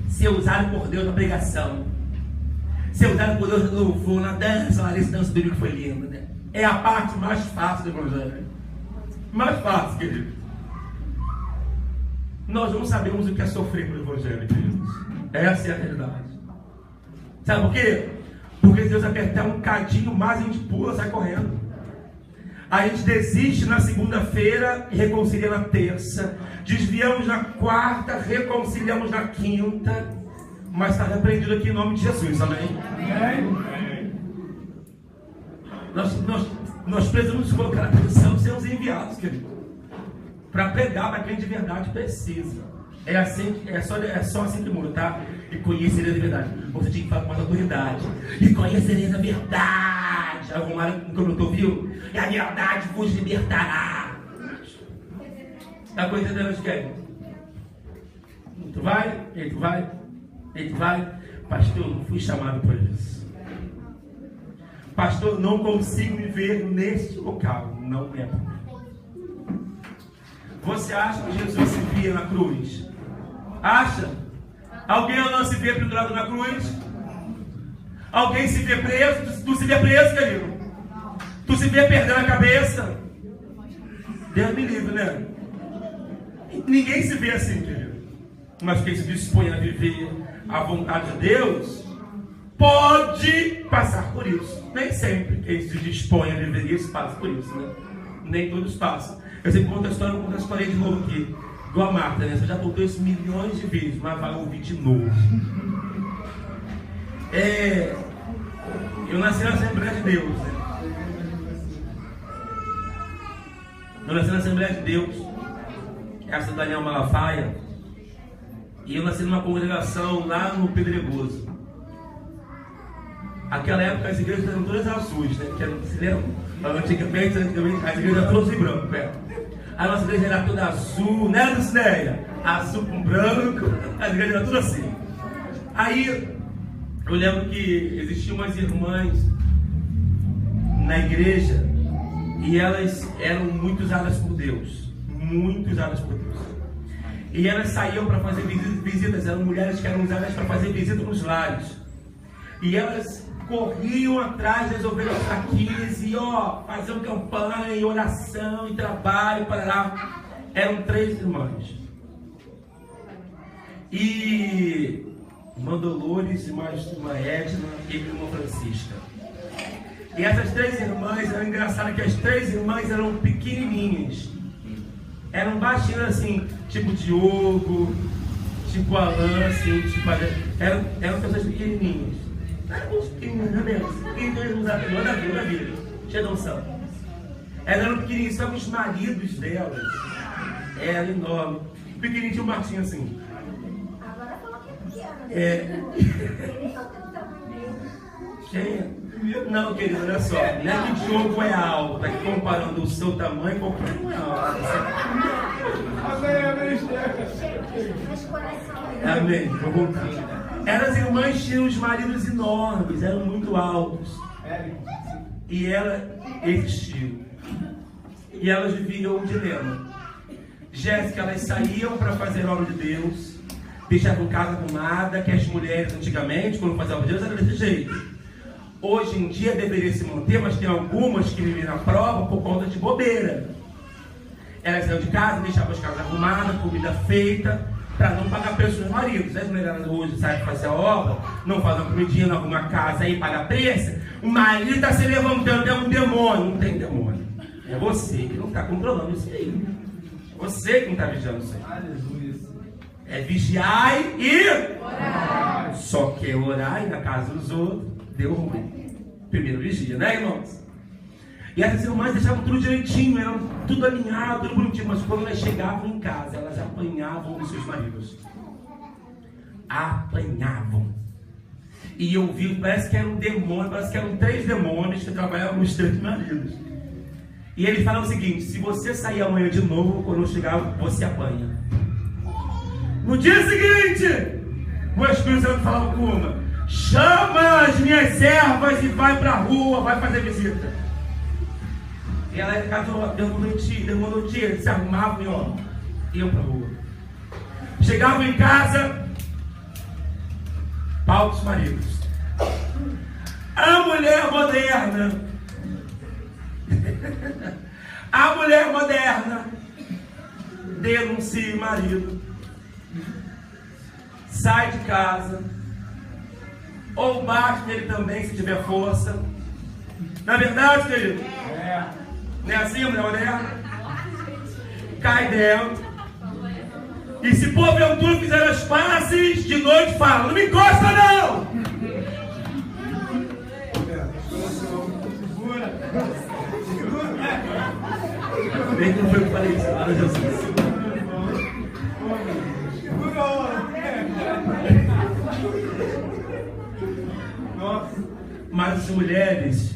Ser usado por Deus na pregação. Ser usado por Deus no louvor, na dança, Larissa dança bíblica que foi linda, né? É a parte mais fácil do Evangelho. Mais fácil, querido. Nós não sabemos o que é sofrer pelo Evangelho, queridos. Essa é a realidade. Sabe por quê? Porque se Deus apertar um cadinho mais, a gente pula, sai correndo. A gente desiste na segunda-feira e reconcilia na terça. Desviamos na quarta, reconciliamos na quinta. Mas está repreendido aqui em nome de Jesus, amém? Amém. Nós precisamos colocar a atenção de sermos enviados, querido, para pregar para quem de verdade precisa. É só assim que muda, tá? E conhecereis a verdade. Você tinha que falar com mais autoridade. E conhecereis a verdade. Arrumaram um comentou, viu? E a verdade vos libertará. Está conhecendo onde quer? Tu vai? E tu vai? E tu vai? Pastor, não fui chamado por isso. Pastor, não consigo me ver neste local. Não é. Você acha que Jesus se via na cruz? Acha? Alguém não se vê pendurado na cruz? Alguém se vê preso? Tu se vê preso, querido? Tu se vê perdendo a cabeça? Deus me livre, né? Ninguém se vê assim, querido. Mas quem se dispõe a viver a vontade de Deus pode passar por isso. Nem sempre quem se dispõe a viver isso passa por isso, né? Nem todos passam. Eu sempre conto a história, vou contar a história de novo aqui. Igual a Marta, né? Você já contou isso milhões de vezes, mas vai ouvir de novo. Eu nasci na Assembleia de Deus, né? Eu nasci na Assembleia de Deus, essa Daniel Malafaia. E eu nasci numa congregação lá no Pedregoso. Aquela época as igrejas eram todas azuis, né? Que eram, se lembram? Antigamente as igrejas eram todas em branco, A nossa igreja era toda azul, né, Dulcineia? Azul com branco, as igrejas eram tudo assim. Aí eu lembro que existiam umas irmãs na igreja e elas eram muito usadas por Deus. Muito usadas por Deus. E elas saíam para fazer visitas, eram mulheres que eram usadas para fazer visita nos lares. E elas corriam atrás das ovelhas fraquinhas e faziam campanha, oração e trabalho para lá. Eram 3 irmãs. E irmã Dolores, irmã Edna e irmã Francisca. E essas 3 irmãs, era engraçado que as 3 irmãs eram pequenininhas. Eram baixinhas assim, tipo Diogo, tipo Alain, assim, tipo... Eram pessoas pequenininhas. Eram uns pequenininhos, né mesmo? Pequenininhos da vida. Cheia de unção. Elas eram pequenininhas, só que os maridos delas eram enormes. Pequenininho tinha um Martinho assim. Agora falou que é pequeno. É. Cheia. Não, querido, olha só. Não é que o Diogo é alto, é que comparando o seu tamanho, qualquer um é alto. Amém. Vou voltar. Elas irmãs tinham os maridos enormes, eram muito altos. E ela existiu. E elas viviam um dilema. Jéssica, elas saíam para fazer a obra de Deus, deixavam casa arrumada, que as mulheres antigamente, quando faziam a obra de Deus, era desse jeito. Hoje em dia deveria se manter, mas tem algumas que vivem na prova por conta de bobeira. Elas saíam de casa, deixavam as casas arrumadas, comida feita, para não pagar preço dos maridos. As mulheres hoje saem para fazer a obra, não fazem uma comidinha, não arrumam a casa aí, paga preço. O marido está se levantando, é um demônio. Não tem demônio. É você que não está controlando isso aí. Você que não está vigiando isso aí. Aleluia. É vigiai e orai. Só que orai na casa dos outros deu ruim. Primeiro vigia, né, irmãos? E essas irmãs deixavam tudo direitinho, eram tudo alinhado, tudo bonitinho. Mas quando elas chegavam em casa, elas apanhavam dos seus maridos. Apanhavam. E eu vi, parece que era um demônio, parece que eram 3 demônios que trabalhavam com os 3 maridos. E ele fala o seguinte: se você sair amanhã de novo, quando eu chegar, você apanha. No dia seguinte, o Espírito Santo falava com uma: chama as minhas servas e vai para a rua, vai fazer visita. E ela ia ficar derrubando dia, se arrumavam e iam para a rua. Chegavam em casa, pau dos maridos. A mulher moderna. A mulher moderna denuncia o marido, sai de casa, ou bate nele também se tiver força. Não é verdade, querido? Não é assim, mulher moderna? Cai dentro. E se porventura fizer as pazes, de noite fala: não me encosta não! Bem que não foi o que eu falei isso, para Jesus. Mas as mulheres,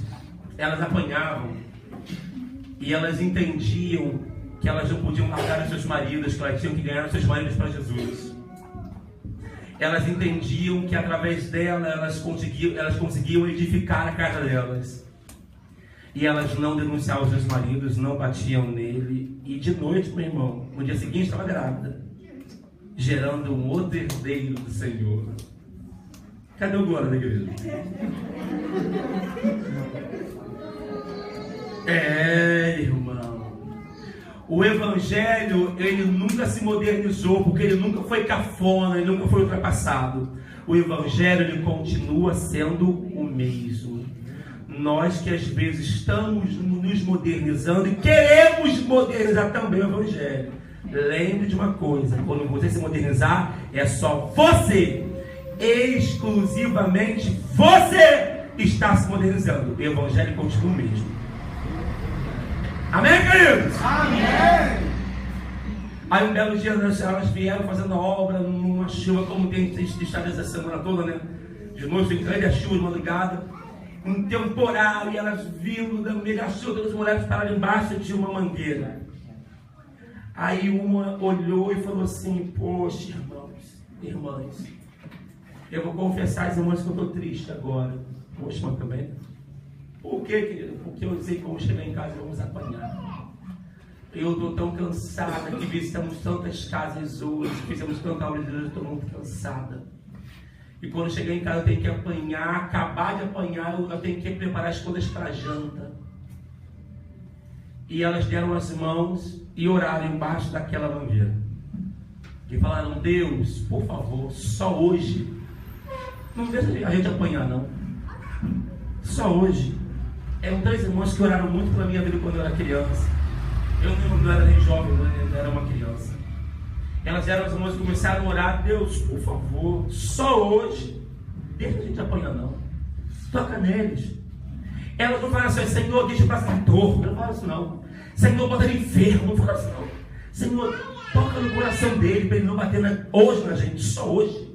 elas apanhavam e elas entendiam que elas não podiam largar os seus maridos, que elas tinham que ganhar os seus maridos para Jesus. Elas entendiam que através dela elas conseguiam edificar a casa delas. E elas não denunciavam os seus maridos, não batiam nele. E de noite, meu irmão, no dia seguinte estava grávida, gerando um outro herdeiro do Senhor. Cadê o glória da igreja? Irmão. O Evangelho, ele nunca se modernizou, porque ele nunca foi cafona, ele nunca foi ultrapassado. O Evangelho, ele continua sendo o mesmo. Nós que às vezes estamos nos modernizando e queremos modernizar também o Evangelho. Lembre de uma coisa: quando você se modernizar, é só você, exclusivamente você, está se modernizando. O Evangelho continua o mesmo. Amém, queridos? Amém! Aí um belo dia elas vieram fazendo a obra numa chuva, como tem estado essa semana toda, né? De noite tem grande chuva de madrugada, um temporal, e elas vindo da meio da chuva, todas as mulheres pararam embaixo de uma mangueira. Aí uma olhou e falou assim: poxa, irmãs, eu vou confessar às irmãs que eu estou triste agora. Poxa, mas também. Por quê, querido? Porque eu sei que vamos chegar em casa e vamos apanhar. Eu estou tão cansada que visitamos tantas casas hoje, fizemos tanta obra de Deus, eu estou muito cansada. E quando chegar em casa eu tenho que apanhar, acabar de apanhar, eu tenho que preparar as coisas para a janta. E elas deram as mãos e oraram embaixo daquela mangueira. E falaram: Deus, por favor, só hoje Não deixa a gente apanhar, não. Só hoje. Eram 3 irmãs que oraram muito pela minha vida quando eu era criança. Eu não era nem jovem, eu era uma criança. Elas eram as irmãs que começaram a orar: Deus, por favor, só hoje, deixa a gente apanhar, não. Toca neles. Elas não falam assim: Senhor, deixa o braço torto. Não fala assim, não. Senhor, bota ele enfermo. Não fala assim, não. Senhor, toca no coração dele para ele não bater hoje na gente, só hoje.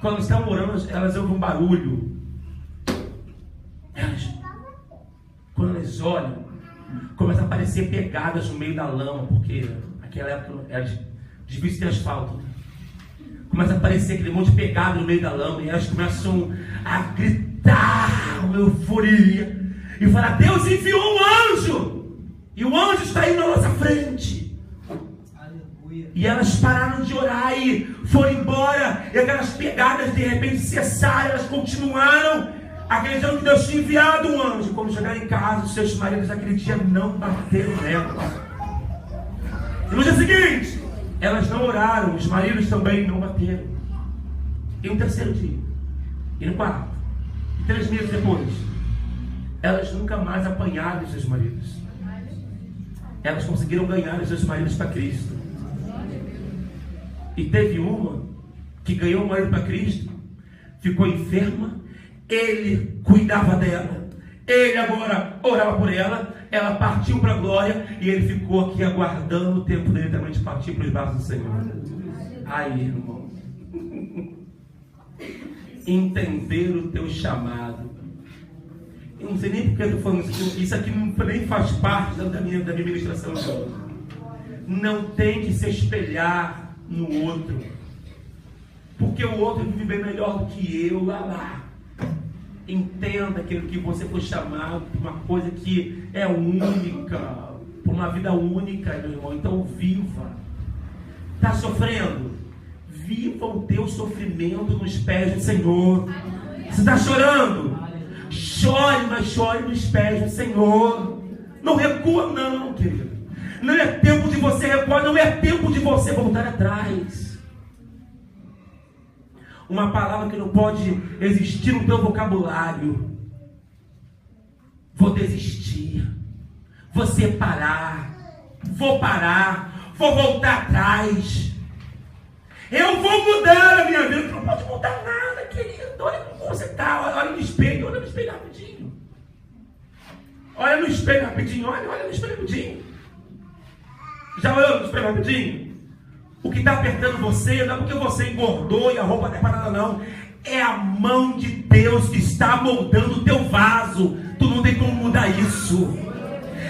Quando estavam orando, elas ouvem um barulho. Quando elas olham, começam a aparecer pegadas no meio da lama, porque naquela época era difícil ter asfalto. Começa a aparecer aquele monte de pegada no meio da lama, e elas começam a gritar uma euforia e falar: Deus enviou um anjo, e o anjo está aí na nossa frente. Aleluia. E elas pararam de orar e foram embora, e aquelas pegadas de repente cessaram. Elas continuaram acreditando que Deus tinha enviado um anjo. Quando chegaram em casa, os seus maridos aquele dia não bateram nela. E no dia seguinte, elas não oraram, os maridos também não bateram. E no terceiro dia, e no quarto, e 3 meses depois, elas nunca mais apanharam os seus maridos. Elas conseguiram ganhar os seus maridos para Cristo. E teve uma que ganhou o marido para Cristo, ficou enferma, ele cuidava dela, ele agora orava por ela, ela partiu para a glória, e ele ficou aqui aguardando o tempo dele também de partir para os braços do Senhor. Aí, irmão, entender o teu chamado. Eu não sei nem porque eu estou falando isso aqui nem faz parte da minha ministração de hoje. Não tem que se espelhar no outro, porque o outro vive bem melhor do que eu lá. Entenda aquilo que você foi chamado por uma coisa que é única, por uma vida única, meu irmão. Então viva. Está sofrendo? Viva o teu sofrimento nos pés do Senhor. Você está chorando? Chore, mas chore nos pés do Senhor. Não recua não, querido. Não é tempo de você recuar, não é tempo de você voltar atrás. Uma palavra que não pode existir no teu vocabulário: vou desistir, vou separar, vou parar, vou voltar atrás, eu vou mudar a minha vida. Não pode mudar nada, querido. Olha como você está, olha no espelho rapidinho. Olha no espelho rapidinho, olha no espelho rapidinho. Já olhou no espelho rapidinho? O que está apertando você não é porque você engordou e a roupa não é para nada, não. É a mão de Deus que está moldando o teu vaso. Tu não tem como mudar isso.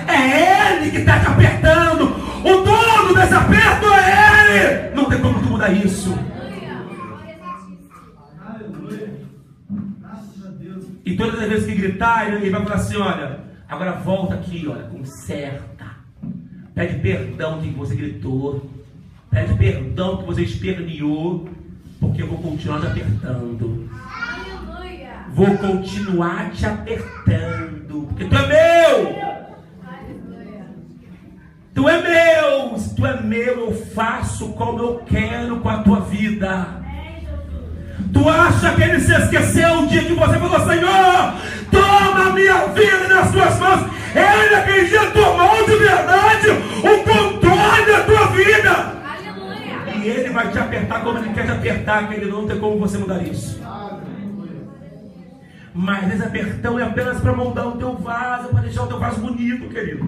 É Ele que está te apertando. O dono desse aperto é Ele. Não tem como tu mudar isso. E todas as vezes que gritar, ele vai falar assim: olha, agora volta aqui, olha, conserta. Pede perdão que você gritou. Pede perdão que você esperneou, porque eu vou continuar te apertando. Aleluia. Vou continuar te apertando, porque tu é meu. Aleluia. Tu é meu. Se tu é meu, eu faço como eu quero com a tua vida. Tu acha que ele se esqueceu o dia que você falou: Senhor, toma a minha vida nas tuas mãos? Ele aquele dia tomou de verdade o controle da tua vida. E Ele vai te apertar como Ele quer te apertar, que Ele não tem como você mudar isso. Mas esse apertão é apenas para moldar o teu vaso, para deixar o teu vaso bonito, querido.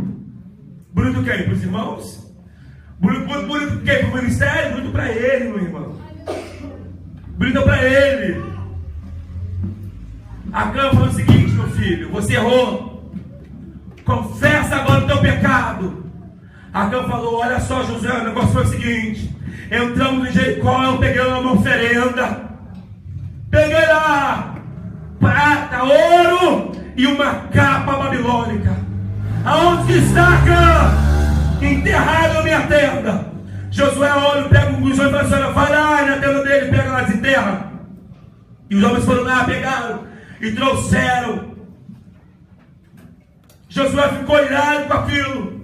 Bonito quem? Para os irmãos? Bonito quem? Para o ministério? Bonito para Ele, meu irmão. Bonito para Ele. A Cã falou o seguinte: meu filho, você errou. Confessa agora o teu pecado. A Cã falou: olha só, José, o negócio foi o seguinte. Entramos em Jericó, eu peguei uma oferenda. Peguei lá prata, ouro e uma capa babilônica. Aonde que está, Cã? Enterrado na minha tenda. Josué olha, pega um dos homens e fala: vai lá na tenda dele, pega lá, desenterra. E os homens foram lá, pegaram e trouxeram. Josué ficou irado com aquilo.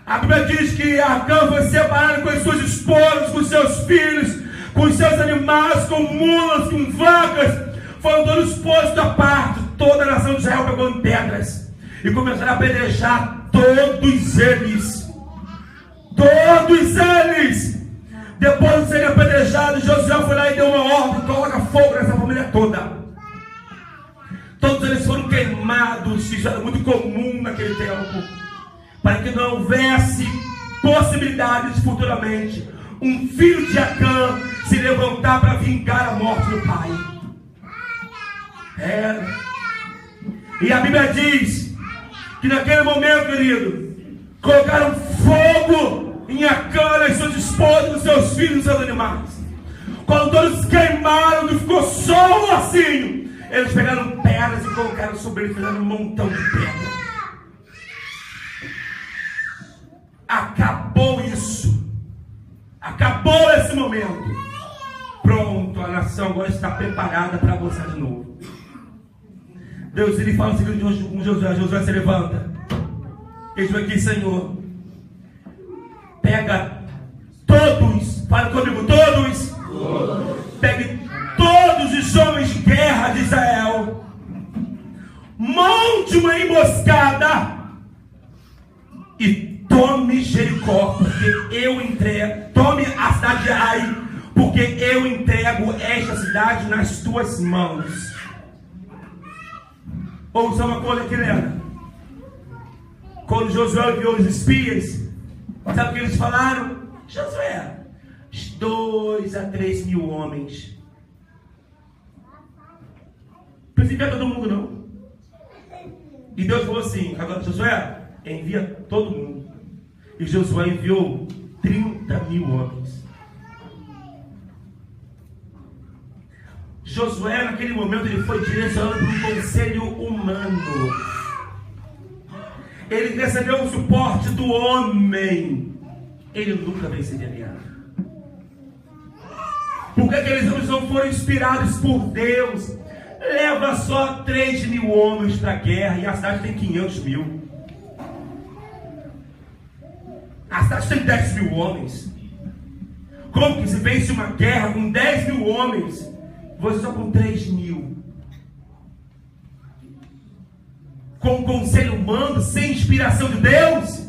A Bíblia diz que Acã foi separado com as suas esposas, com seus filhos, com os seus animais, com mulas, com vacas, foram todos postos à parte. Toda a nação de Israel pegou em pedras e começaram a apedrejar todos eles. Todos eles. Depois de serem apedrejados, Josué foi lá e deu uma ordem: coloca fogo nessa família toda. Todos eles foram queimados. Isso era muito comum naquele tempo, para que não houvesse possibilidade de futuramente um filho de Acã se levantar para vingar a morte do pai. E a Bíblia diz que naquele momento, querido, colocaram fogo em Acã, nas suas esposas, nos seus filhos, nos seus animais. Quando todos queimaram, que ficou só um lacinho, eles pegaram pedras e colocaram sobre ele, fizeram um montão de pedra. Acabou isso. Acabou esse momento. Pronto, a nação agora está preparada para avançar de novo. Deus, ele fala o seguinte com Josué: Josué, se levanta. Ele diz aqui: Senhor, pega todos, fala comigo, todos. Pegue todos os homens de guerra de Israel, monte uma emboscada e tome Jericó, porque eu entrego. Tome a cidade de Ai, porque eu entrego esta cidade nas tuas mãos. Ouça uma coisa aqui, Helena. Quando Josué enviou os espias, sabe o que eles falaram? Josué, 2 a 3 mil homens. Não precisa enviar todo mundo, não. E Deus falou assim: agora, Josué, envia todo mundo. E Josué enviou 30 mil homens. Josué, naquele momento, ele foi direcionado para um conselho humano. Ele recebeu o suporte do homem. Ele nunca venceria a guerra. Porque aqueles homens não foram inspirados por Deus. Leva só 3 mil homens para a guerra e a cidade tem 500 mil. A cidade tem 10 mil homens. Como que se vence uma guerra com 10 mil homens? Você só com 3 mil. Com conselho humano, sem inspiração de Deus?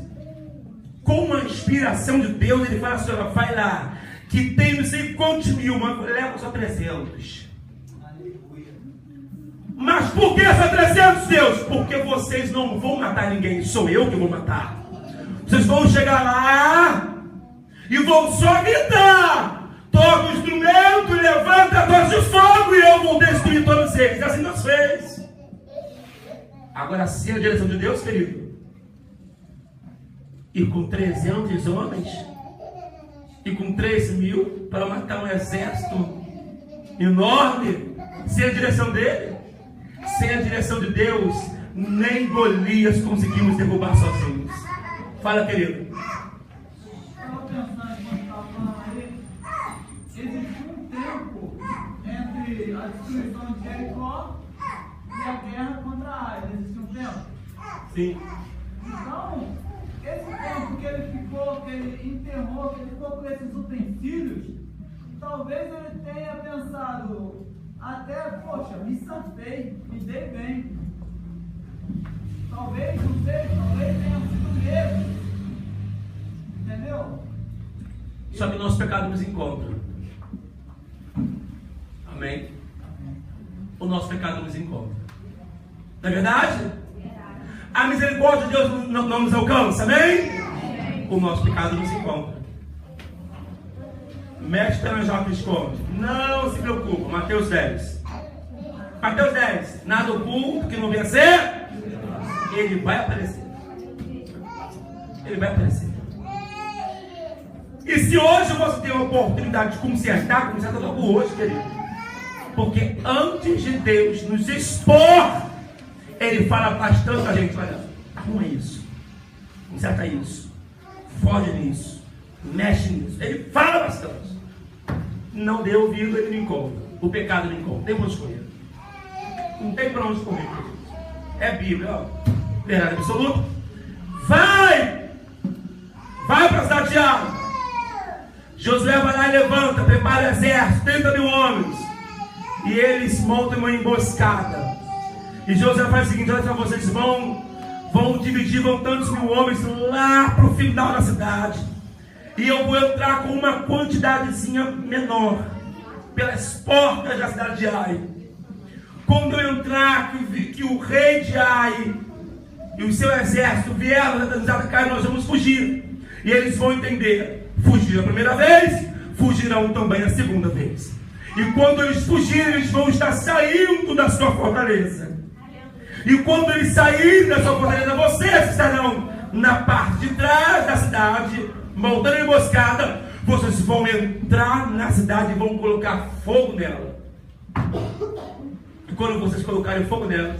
Com a inspiração de Deus, ele fala assim: vai lá, que tem não sei quantos mil, mas leva só 300. Mas por que só 300, Deus? Porque vocês não vão matar ninguém, sou eu que vou matar. Vocês vão chegar lá e vão só gritar: toca o instrumento, levanta a tocha de fogo e eu vou destruir todos eles. Assim nós fez. Agora sim, a direção de Deus, querido. E com 300 homens e com 3 mil para matar um exército enorme, sem a direção dele, sem a direção de Deus, nem Golias conseguimos derrubar sozinhos. Fala, querido. Estava pensando quando estava falando aí, existiu um tempo entre a destruição de Jericó e a guerra contra Ai. Existiu um tempo? Sim. Então, esse tempo que ele ficou, que ele enterrou, que ele ficou com esses utensílios, talvez ele tenha pensado até, poxa, me safei, me dei bem. Talvez, não sei, talvez tenha sido mesmo. Entendeu? Só que nosso pecado nos encontra. Amém? O nosso pecado nos encontra. Não é verdade? A misericórdia de Deus não nos alcança, amém? O nosso pecado nos encontra. Mexe pela jovem esconde. Não se preocupa. Mateus 10. Mateus 10. Nada oculto que não vencer, ele vai aparecer. Ele vai aparecer. E se hoje você tem a oportunidade de consertar logo hoje, querido. Porque antes de Deus nos expor, ele fala bastante a gente: olha, arruma isso, conserta isso, foge nisso, mexe nisso. Ele fala bastante. Não dê ouvido, ele não encontra. O pecado não encontra. Tem para onde escolher. Não tem para onde correr. É Bíblia, ó. Verdade absoluta. Vai para a cidade de Ai. Josué vai lá e levanta, prepara o exército, 30.000 homens. E eles montam uma emboscada. E Josué faz o seguinte: olha só, vocês vão dividir, vão tantos 1.000 homens lá para o final da cidade. E eu vou entrar com uma quantidadezinha menor pelas portas da cidade de Ai. Quando eu entrar, que o rei de Ai e o seu exército vieram nos atacar, nós vamos fugir. E eles vão entender: fugir a primeira vez, fugirão também a segunda vez. E quando eles fugirem, eles vão estar saindo da sua fortaleza. E quando eles saírem da sua fortaleza, vocês estarão na parte de trás da cidade, montando a emboscada. Vocês vão entrar na cidade e vão colocar fogo nela. E quando vocês colocarem fogo nela,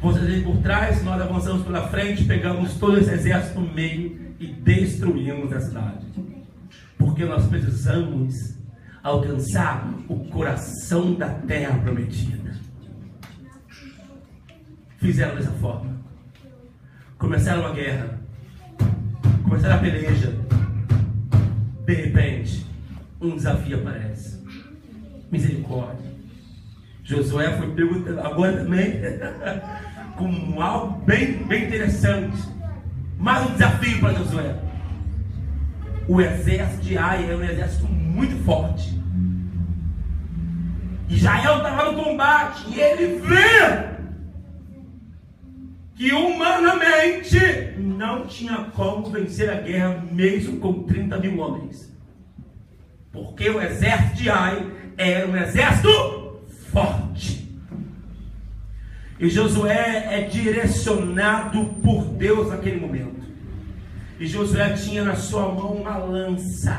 vocês vêm por trás, nós avançamos pela frente, pegamos todo esse exército no meio e destruímos a cidade. Porque nós precisamos alcançar o coração da terra prometida. Fizeram dessa forma. Começaram a guerra. Começaram a peleja. De repente, um desafio aparece. Misericórdia. Josué foi pego agora também com algo bem interessante. Mais um desafio para Josué. O exército de Ai era um exército muito forte. Israel estava no combate e ele vê que humanamente não tinha como vencer a guerra mesmo com 30.000 homens. Porque o exército de Ai era um exército forte. E Josué é direcionado por Deus naquele momento. E Josué tinha na sua mão uma lança.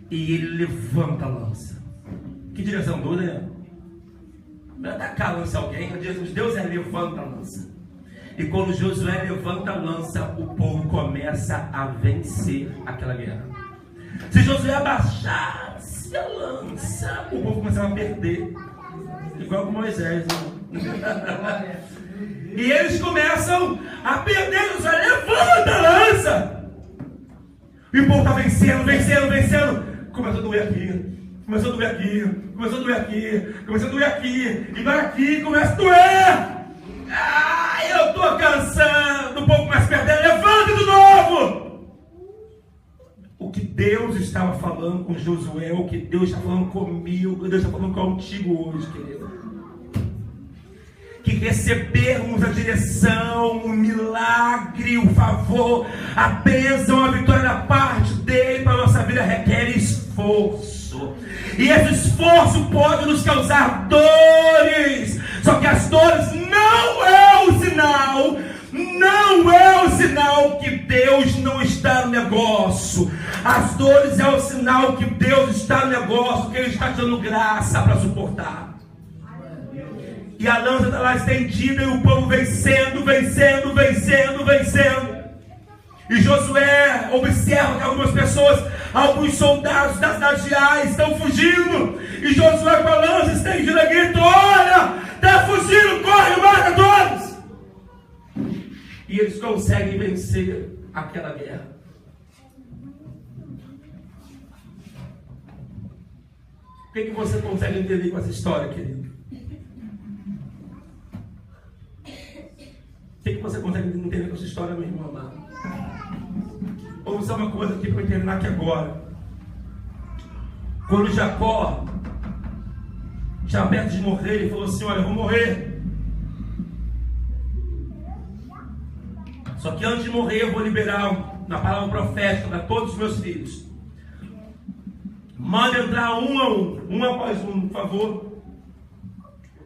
E ele levanta a lança. Que direção doida, né? Não é atacar a lança a alguém. A direção de Deus é levanta a lança. E quando Josué levanta a lança, o povo começa a vencer aquela guerra. Se Josué abaixasse a lança, o povo começava a perder. Igual com Moisés, né? E eles começam a perder. Josué levanta a lança. E o povo está vencendo. Começou a doer aqui. Começou a doer aqui. E vai aqui, começa a doer. Eu estou cansando. O povo começa a perder. Levanta de novo. O que Deus estava falando com Josué, o que Deus está falando comigo, o que Deus está falando contigo hoje, querido. Que recebermos a direção, o milagre, o favor, a bênção, a vitória da parte dele para a nossa vida requer esforço. E esse esforço pode nos causar dores. Só que as dores não é o sinal que Deus não está no negócio. As dores é o sinal que Deus está no negócio, que Ele está te dando graça para suportar. E a lança está lá estendida e o povo vencendo. E Josué observa que algumas pessoas, alguns soldados da cidade de Ai estão fugindo. E Josué com a lança estendida grita: olha, está fugindo, corre, mata todos. E eles conseguem vencer aquela guerra. O que você consegue entender com essa história, querido? O que você consegue entender com essa história, meu irmão amado? Vamos fazer uma coisa aqui para eu terminar aqui agora. Quando Jacó já perto de morrer, ele falou assim: olha, eu vou morrer. Só que antes de morrer eu vou liberar na palavra profética para todos os meus filhos. Manda entrar um após um, por favor.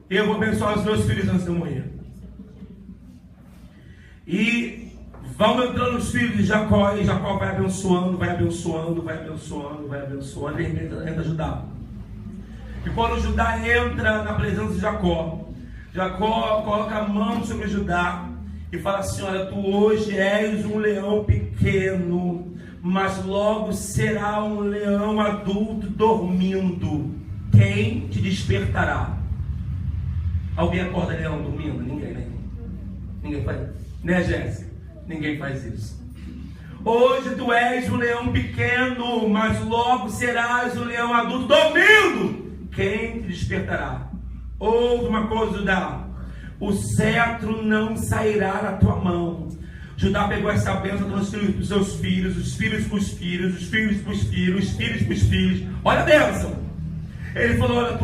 Eu vou abençoar os meus filhos antes de eu morrer. E vão entrando os filhos de Jacó, e Jacó vai abençoando, e entra Judá. E quando Judá entra na presença de Jacó, Jacó coloca a mão sobre Judá e fala assim: olha, tu hoje és um leão pequeno, mas logo será um leão adulto dormindo. Quem te despertará? Alguém acorda leão dormindo? Ninguém faz. Né, Jéssica? Ninguém faz isso. Hoje tu és um leão pequeno, mas logo serás um leão adulto, dormindo. Quem te despertará? Ouve uma coisa, Judá: o cetro não sairá da tua mão. Judá pegou essa bênção, transferiu para os seus filhos, os filhos para os filhos, os filhos para os filhos, os filhos para os filhos. Olha a bênção. Ele falou: olha,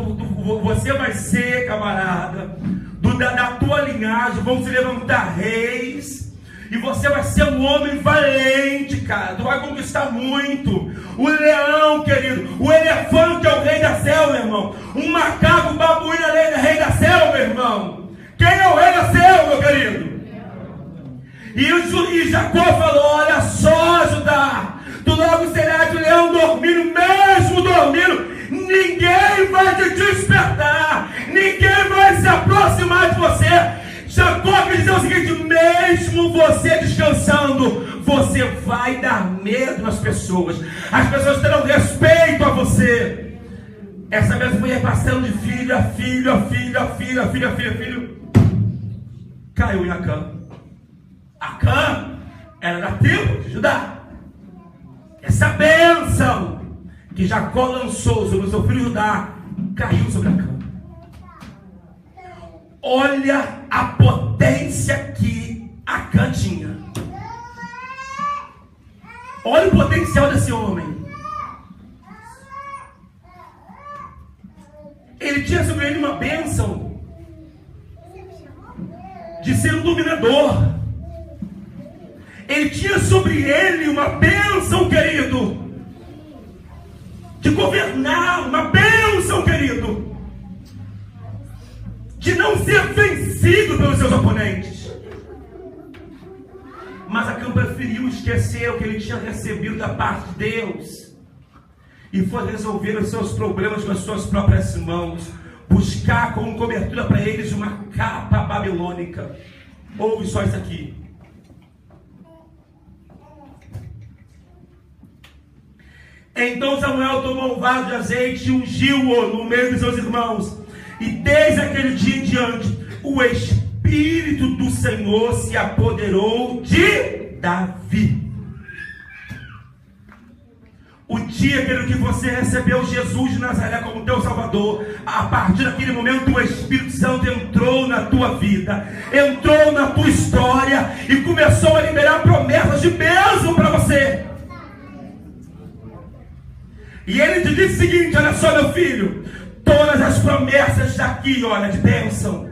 você vai ser, camarada, da tua linhagem vão se levantar reis, e você vai ser um homem valente, cara. Tu vai conquistar muito. O leão, querido, o elefante é o rei da selva, meu irmão. Um macaco, babuíno é o rei da selva, meu irmão. Quem é o rei da selva, meu querido? E Jacó falou: olha só, Judá, tu logo serás o leão dormindo, mesmo dormindo. Ninguém vai te despertar, ninguém vai se aproximar de você. Jacó quer dizer o seguinte: mesmo você descansando, você vai dar medo nas pessoas. As pessoas terão respeito a você. Essa bênção foi repassando de filho a filho, a filho, a filho, a filho, a filho, a filho. Caiu em Acã. Acã era da tribo de Judá. Essa bênção que Jacó lançou sobre o seu filho Judá caiu sobre Acã. Olha a potência que Acã tinha. Olha o potencial desse homem. Ele tinha sobre ele uma bênção de ser um dominador. Ele tinha sobre ele uma bênção, querido, de governar, uma bênção, querido, de não ser vencido pelos seus oponentes. Mas Acã preferiu esquecer o que ele tinha recebido da parte de Deus e foi resolver os seus problemas com as suas próprias mãos, buscar como cobertura para eles uma capa babilônica. Ouve só isso aqui. Então Samuel tomou um vaso de azeite e ungiu-o no meio dos seus irmãos. E desde aquele dia em diante, o Espírito do Senhor se apoderou de Davi. O dia, querido, que você recebeu Jesus de Nazaré como teu Salvador, a partir daquele momento o Espírito Santo entrou na tua vida, entrou na tua história e começou a liberar promessas de bênção para você. E ele te disse o seguinte: olha só, meu filho, todas as promessas daqui, olha, de bênção,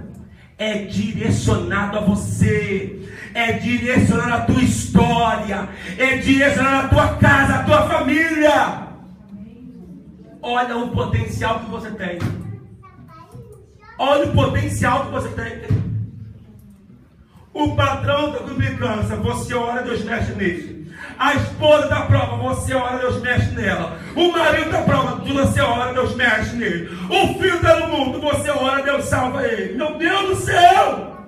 é direcionado a você, é direcionado à tua história, é direcionado à tua casa, à tua família. Olha o potencial que você tem. Olha o potencial que você tem. O patrão da implicância, você ora, Deus mexe nele. A esposa da prova, você ora, Deus mexe nela. O marido da prova, você ora, Deus mexe nele. O filho está no mundo, você ora, Deus salva ele. Meu Deus do céu!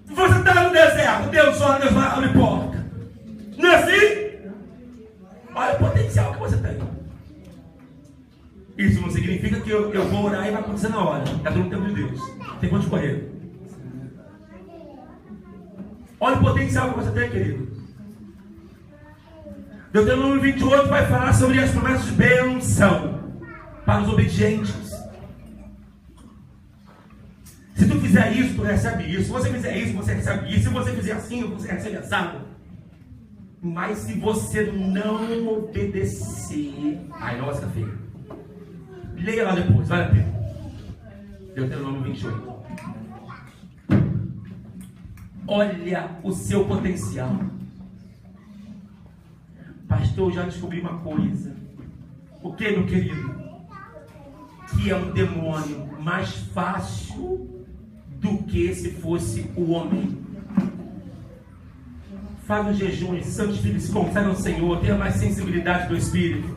Você está no deserto, Deus ora, Deus abre porta. Não é assim? Olha o potencial que você tem. Isso não significa que eu vou orar e vai acontecer na hora. É tudo no tempo de Deus. Tem quanto correr. Olha o potencial que você tem, querido. Deuteronômio 28 vai falar sobre as promessas de bênção para os obedientes. Se tu fizer isso, tu recebe isso. Se você fizer isso, você recebe isso. Se você fizer assim, você recebe assado. Mas se você não obedecer, aí não vai ficar feio. Leia lá depois, vale a pena. Deuteronômio 28. Olha o seu potencial. Pastor, eu já descobri uma coisa. O que, meu querido? Que é um demônio mais fácil do que se fosse o homem. Faz um jejum, santifique-se, confere no Senhor, tenha mais sensibilidade do Espírito.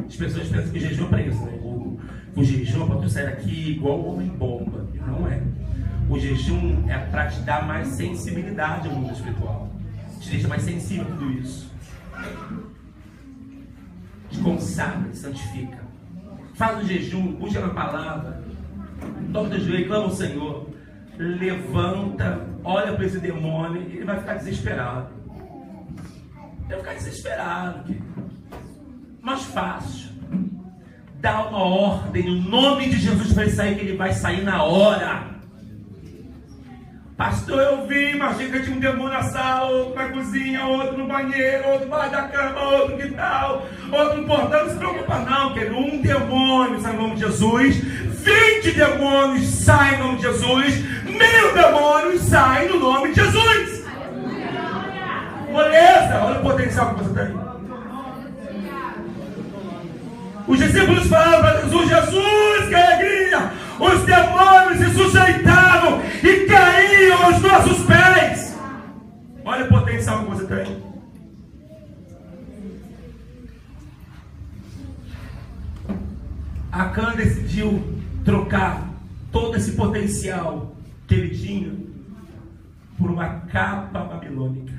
As pessoas pensam que jejum é para isso, né? O jejum é para tu sair daqui igual o homem bomba. Não é. O jejum é para te dar mais sensibilidade ao mundo espiritual. Te deixa mais sensível a tudo isso. Te consagra, te santifica. Faz o jejum, busca na palavra. Dobra o joelho, clama ao Senhor. Levanta olha para esse demônio e ele vai ficar desesperado. Ele vai ficar desesperado, querido. Mais fácil. Dá uma ordem no nome de Jesus para ele sair, que ele vai sair na hora. Pastor, eu vi, imagina que tinha um demônio na sala, outro na cozinha, outro no banheiro, outro embaixo da cama, outro que tal, outro no portão. Não se preocupa não, querido. Um demônio sai no nome de Jesus, 20 demônios saem no nome de Jesus, 1000 demônios saem no nome de Jesus. Beleza? Olha o potencial que você tem. Os discípulos falaram para Jesus: Jesus, que alegria! Os demônios se sujeitavam e caíam aos nossos pés. Olha o potencial que você tem. Acã decidiu trocar todo esse potencial que ele tinha por uma capa babilônica.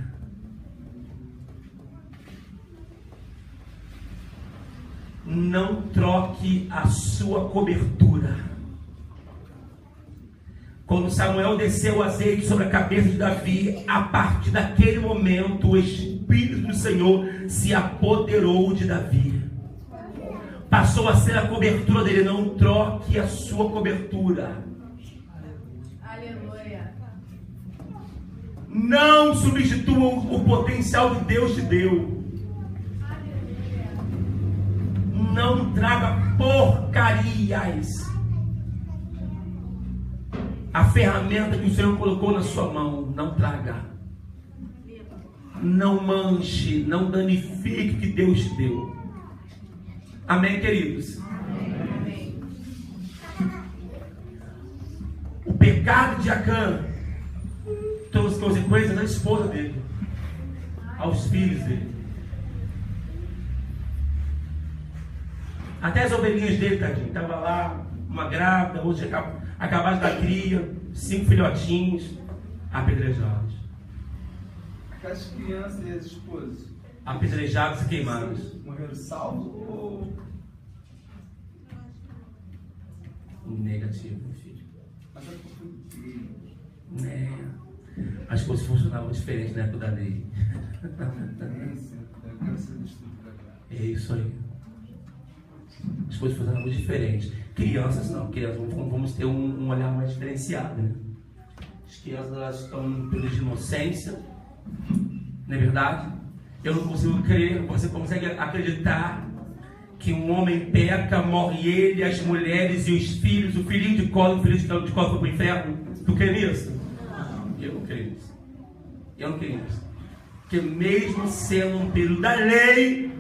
Não troque a sua cobertura. Quando Samuel desceu o azeite sobre a cabeça de Davi, a partir daquele momento o Espírito do Senhor se apoderou de Davi. Passou a ser a cobertura dele. Não troque a sua cobertura. Aleluia. Não substitua o potencial que Deus te deu. Não traga porcarias. A ferramenta que o Senhor colocou na sua mão, não traga. Não manche, não danifique o que Deus te deu. Amém, queridos? Amém. O pecado de Acã trouxe consequências à esposa dele, aos filhos dele. Até as ovelhinhas dele, tadinho, estava lá, uma grávida, hoje acabaram da cria, 5 filhotinhos apedrejados. As crianças e as esposas Apedrejados e queimados. morreram salvos ou Negativo, filho. mas é porque As coisas funcionavam diferente na época da lei. deve ser destruída. É isso aí. As coisas funcionavam diferentes. Crianças não, crianças vamos ter um olhar mais diferenciado, né? As crianças, elas estão em período de inocência, não é verdade? Eu não consigo crer, você consegue acreditar que um homem peca, morre ele, as mulheres e os filhos, o filhinho de colo, o filhinho de colo foi para o inferno? Tu crê nisso? Eu não creio nisso. Eu não creio nisso. Porque mesmo sendo um período da lei,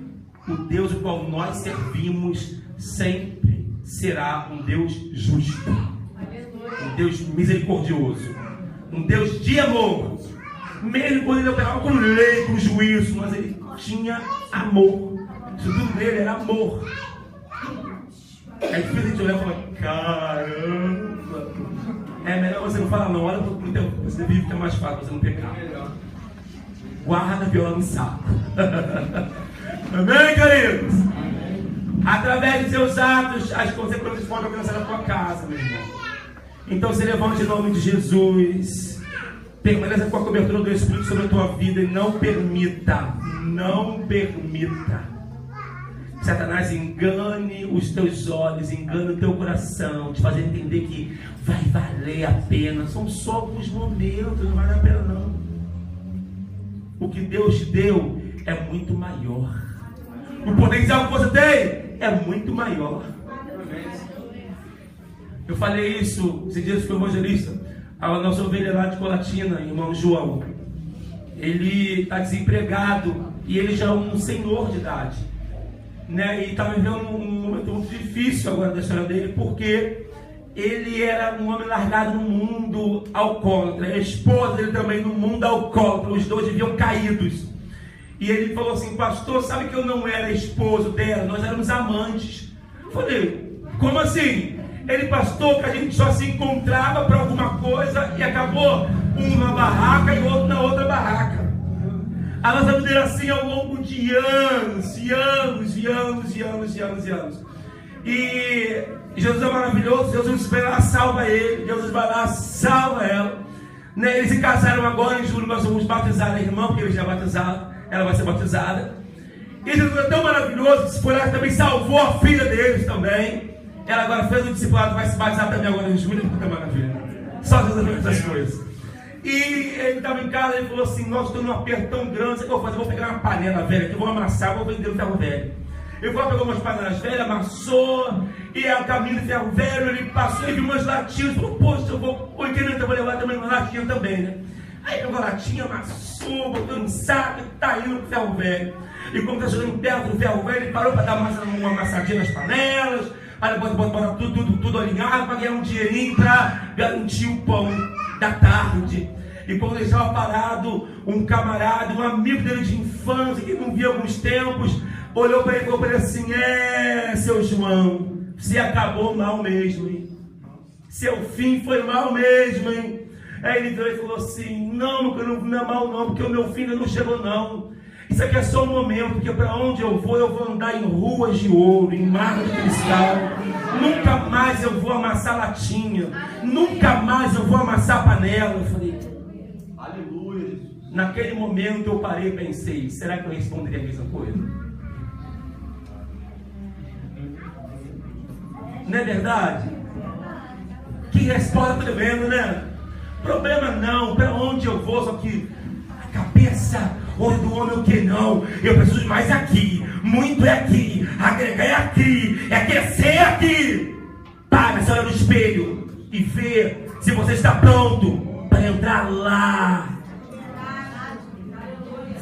o Deus ao qual nós servimos sempre será um Deus justo, um Deus misericordioso, um Deus de amor. Mesmo quando ele operava com lei, com juízo, mas ele tinha amor. Isso tudo dele era amor. Aí depois a gente olha e fala: caramba, é melhor você não falar não, olha pro teu, você vive que é mais fácil você não pecar. Guarda a viola no saco. Amém, queridos? Através de seus atos, as consequências podem alcançar a tua casa, meu irmão. Então se levante em nome de Jesus. Permaneça com a cobertura do Espírito sobre a tua vida e não permita que Satanás engane os teus olhos, engane o teu coração, te fazer entender que vai valer a pena. São só alguns momentos, não vale a pena não. O que Deus te deu é muito maior. O potencial que você tem é muito maior. Eu falei isso esses dias para o evangelista. A nossa ovelha lá de Colatina, irmão João, ele está desempregado e ele já é um senhor de idade, né? E está vivendo um momento muito difícil agora da história dele, porque ele era um homem largado no mundo alcoólatra, a esposa dele também no mundo alcoólatra, os dois viviam caídos. E ele falou assim: pastor, sabe que eu não era esposo dela, nós éramos amantes. Eu falei: como assim? Ele, pastor, que a gente só se encontrava para alguma coisa e acabou um na barraca e o outro na outra barraca. A nossa vida era assim ao longo de anos, e anos, e anos, e anos, e anos, e anos. E Jesus é maravilhoso, Jesus vai lá, salva ele, Jesus vai lá, salva ela. Né? Eles se casaram agora em julho, nós vamos batizar a irmã, porque eles já batizaram, ela vai ser batizada. E Jesus é tão maravilhoso que, se for lá, também salvou a filha deles também. Ela agora fez o discipulado, vai se batizar também agora em julho, que maravilha. Só Jesus fez essas coisas. E ele estava em casa, ele falou assim: nossa, estou num aperto tão grande, o que eu vou fazer? Eu vou pegar uma panela velha aqui, vou amassar, vou vender o ferro velho. Eu vou pegar umas panelas velhas, amassou, e ao caminho do ferro velho, ele passou e viu umas latinhas, falou: poxa, eu vou levar também uma latinha também, né? Aí pegou a latinha, amassou, botou no saco e tá indo pro ferro velho. E como está chegando perto do ferro velho, ele parou para dar uma amassadinha nas panelas, aí bota tudo alinhado para ganhar um dinheirinho para garantir o pão da tarde. E quando ele estava parado, um camarada, um amigo dele de infância, que não via há alguns tempos, olhou para ele e falou para ele assim: seu João, você acabou mal mesmo, hein? Seu fim foi mal mesmo, hein? Aí ele virou e falou assim: não é mal não, porque o meu fim ainda não chegou não. Isso aqui é só um momento, porque para onde eu vou andar em ruas de ouro, em mar de cristal. Nunca mais eu vou amassar latinha, nunca mais eu vou amassar panela. Eu falei: aleluia. Naquele momento eu parei e pensei: será que eu responderia a mesma coisa? Não é verdade? Que resposta tremenda, né? Problema não, para onde eu vou, só que a cabeça, olho do homem, o que não? Eu preciso de mais aqui, muito é aqui, agregar é aqui, é crescer aqui. Para, você olha no espelho e vê se você está pronto para entrar lá.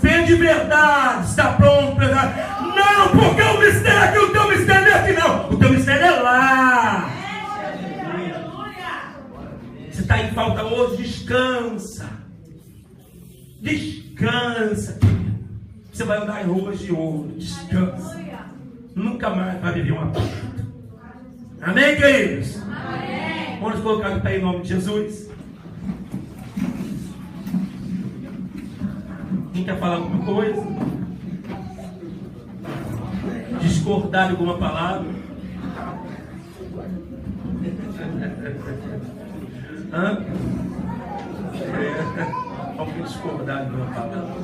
Vê de verdade, está pronto para entrar. Não, porque o mistério aqui, o teu mistério não é aqui não, o teu mistério é lá. Você está em falta hoje, descansa. Descansa. Você vai andar em ruas de ouro. Descansa. Nunca mais vai viver um aperto. Amém, queridos? Amém. Vamos colocar de pé em nome de Jesus. Quem quer falar alguma coisa? Discordar de alguma palavra? Hã? Vamos discordar de uma palavra.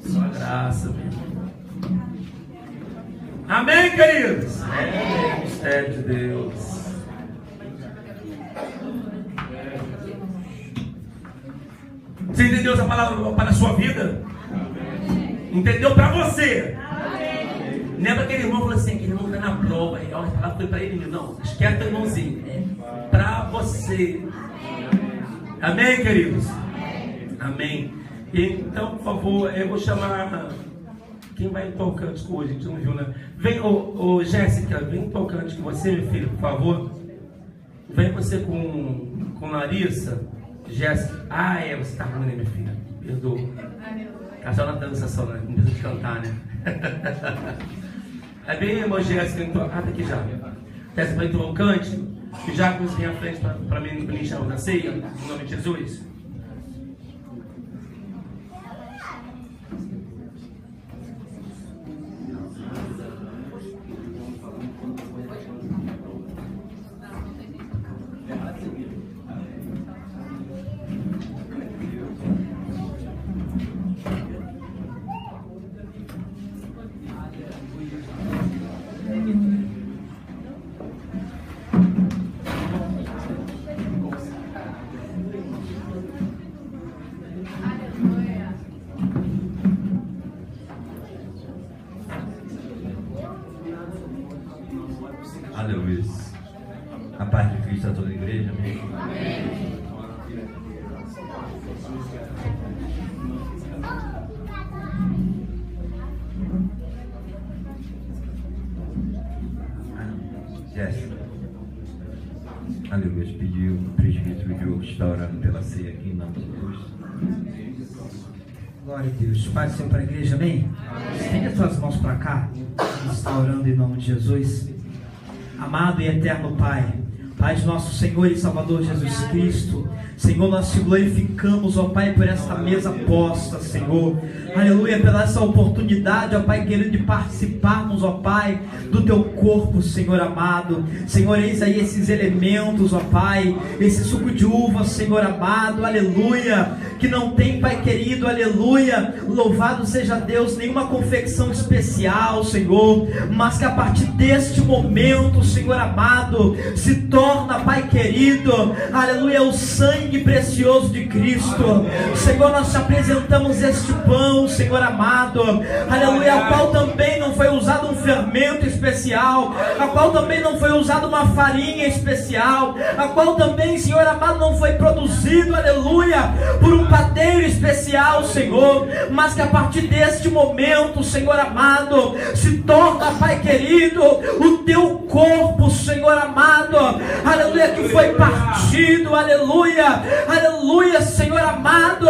Só graça, meu. Amém, queridos? Amém. Mistério de Deus. Você entendeu essa palavra para a sua vida? Entendeu para você? Lembra aquele irmão que falou assim: aquele irmão está na prova. E olha, ela foi para ele. Não, esquece teu irmãozinho. É para você. Amém, queridos? Amém. Então, por favor, eu vou chamar. Quem vai tocante com hoje? A gente não viu, né? Vem, Jéssica, vem tocante com você, meu filho, por favor. Vem você com Larissa. Jéssica, você está ruim, né, minha filha? Perdoa. Tá só na dança, só, né? Não precisa de cantar, né? Aí vem, irmã Jéssica, tá aqui já. Jéssica, vai entrar um cante. E já que você vem à frente para mim iniciar na ceia, em nome de Jesus. Aleluia. A paz de Cristo a toda a igreja. Amém. Jéssica. Aleluia. Pediu o presbítero Diogo que está orando pela ceia aqui em nome de Deus. Glória a Deus. Pai do Senhor para a igreja, amém? Estende as tuas mãos para cá. Está orando em nome de Jesus. Amado e eterno Pai, Pai de nosso Senhor e Salvador Jesus Cristo, Senhor, nós te glorificamos, ó Pai, por esta mesa posta, Senhor. Aleluia, pela essa oportunidade, ó Pai querido, de participarmos, ó Pai, do teu corpo, Senhor amado. Senhor, eis aí esses elementos, ó Pai, esse suco de uva, Senhor amado, aleluia, que não tem, Pai querido, aleluia, louvado seja Deus, nenhuma confecção especial, Senhor, mas que a partir deste momento, Senhor amado, se torna, Pai querido, aleluia, o sangue precioso de Cristo. Senhor, nós te apresentamos este pão, Senhor amado, aleluia, a qual também não foi usado um fermento especial, a qual também não foi usado uma farinha especial, a qual também, Senhor amado, não foi produzido, aleluia, por um padeiro especial, Senhor, mas que a partir deste momento, Senhor amado, se torna, Pai querido, o teu corpo, Senhor amado, aleluia, que foi partido, aleluia, aleluia, Senhor amado,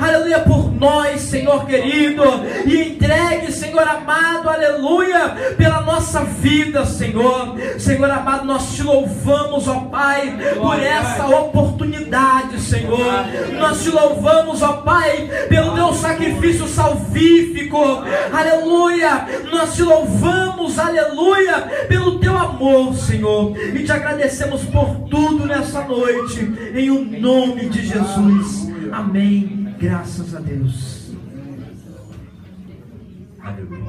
aleluia, por nós, Senhor querido, e entregue, Senhor amado, aleluia, pela nossa vida, Senhor. Senhor amado, nós te louvamos, ó Pai, por essa oportunidade, Senhor. Nós te louvamos, ó Pai, pelo teu sacrifício salvífico, aleluia. Nós te louvamos, aleluia, pelo teu amor, Senhor, e te agradecemos por tudo nessa noite, em o nome de Jesus. Amém. Graças a Deus. Aleluia.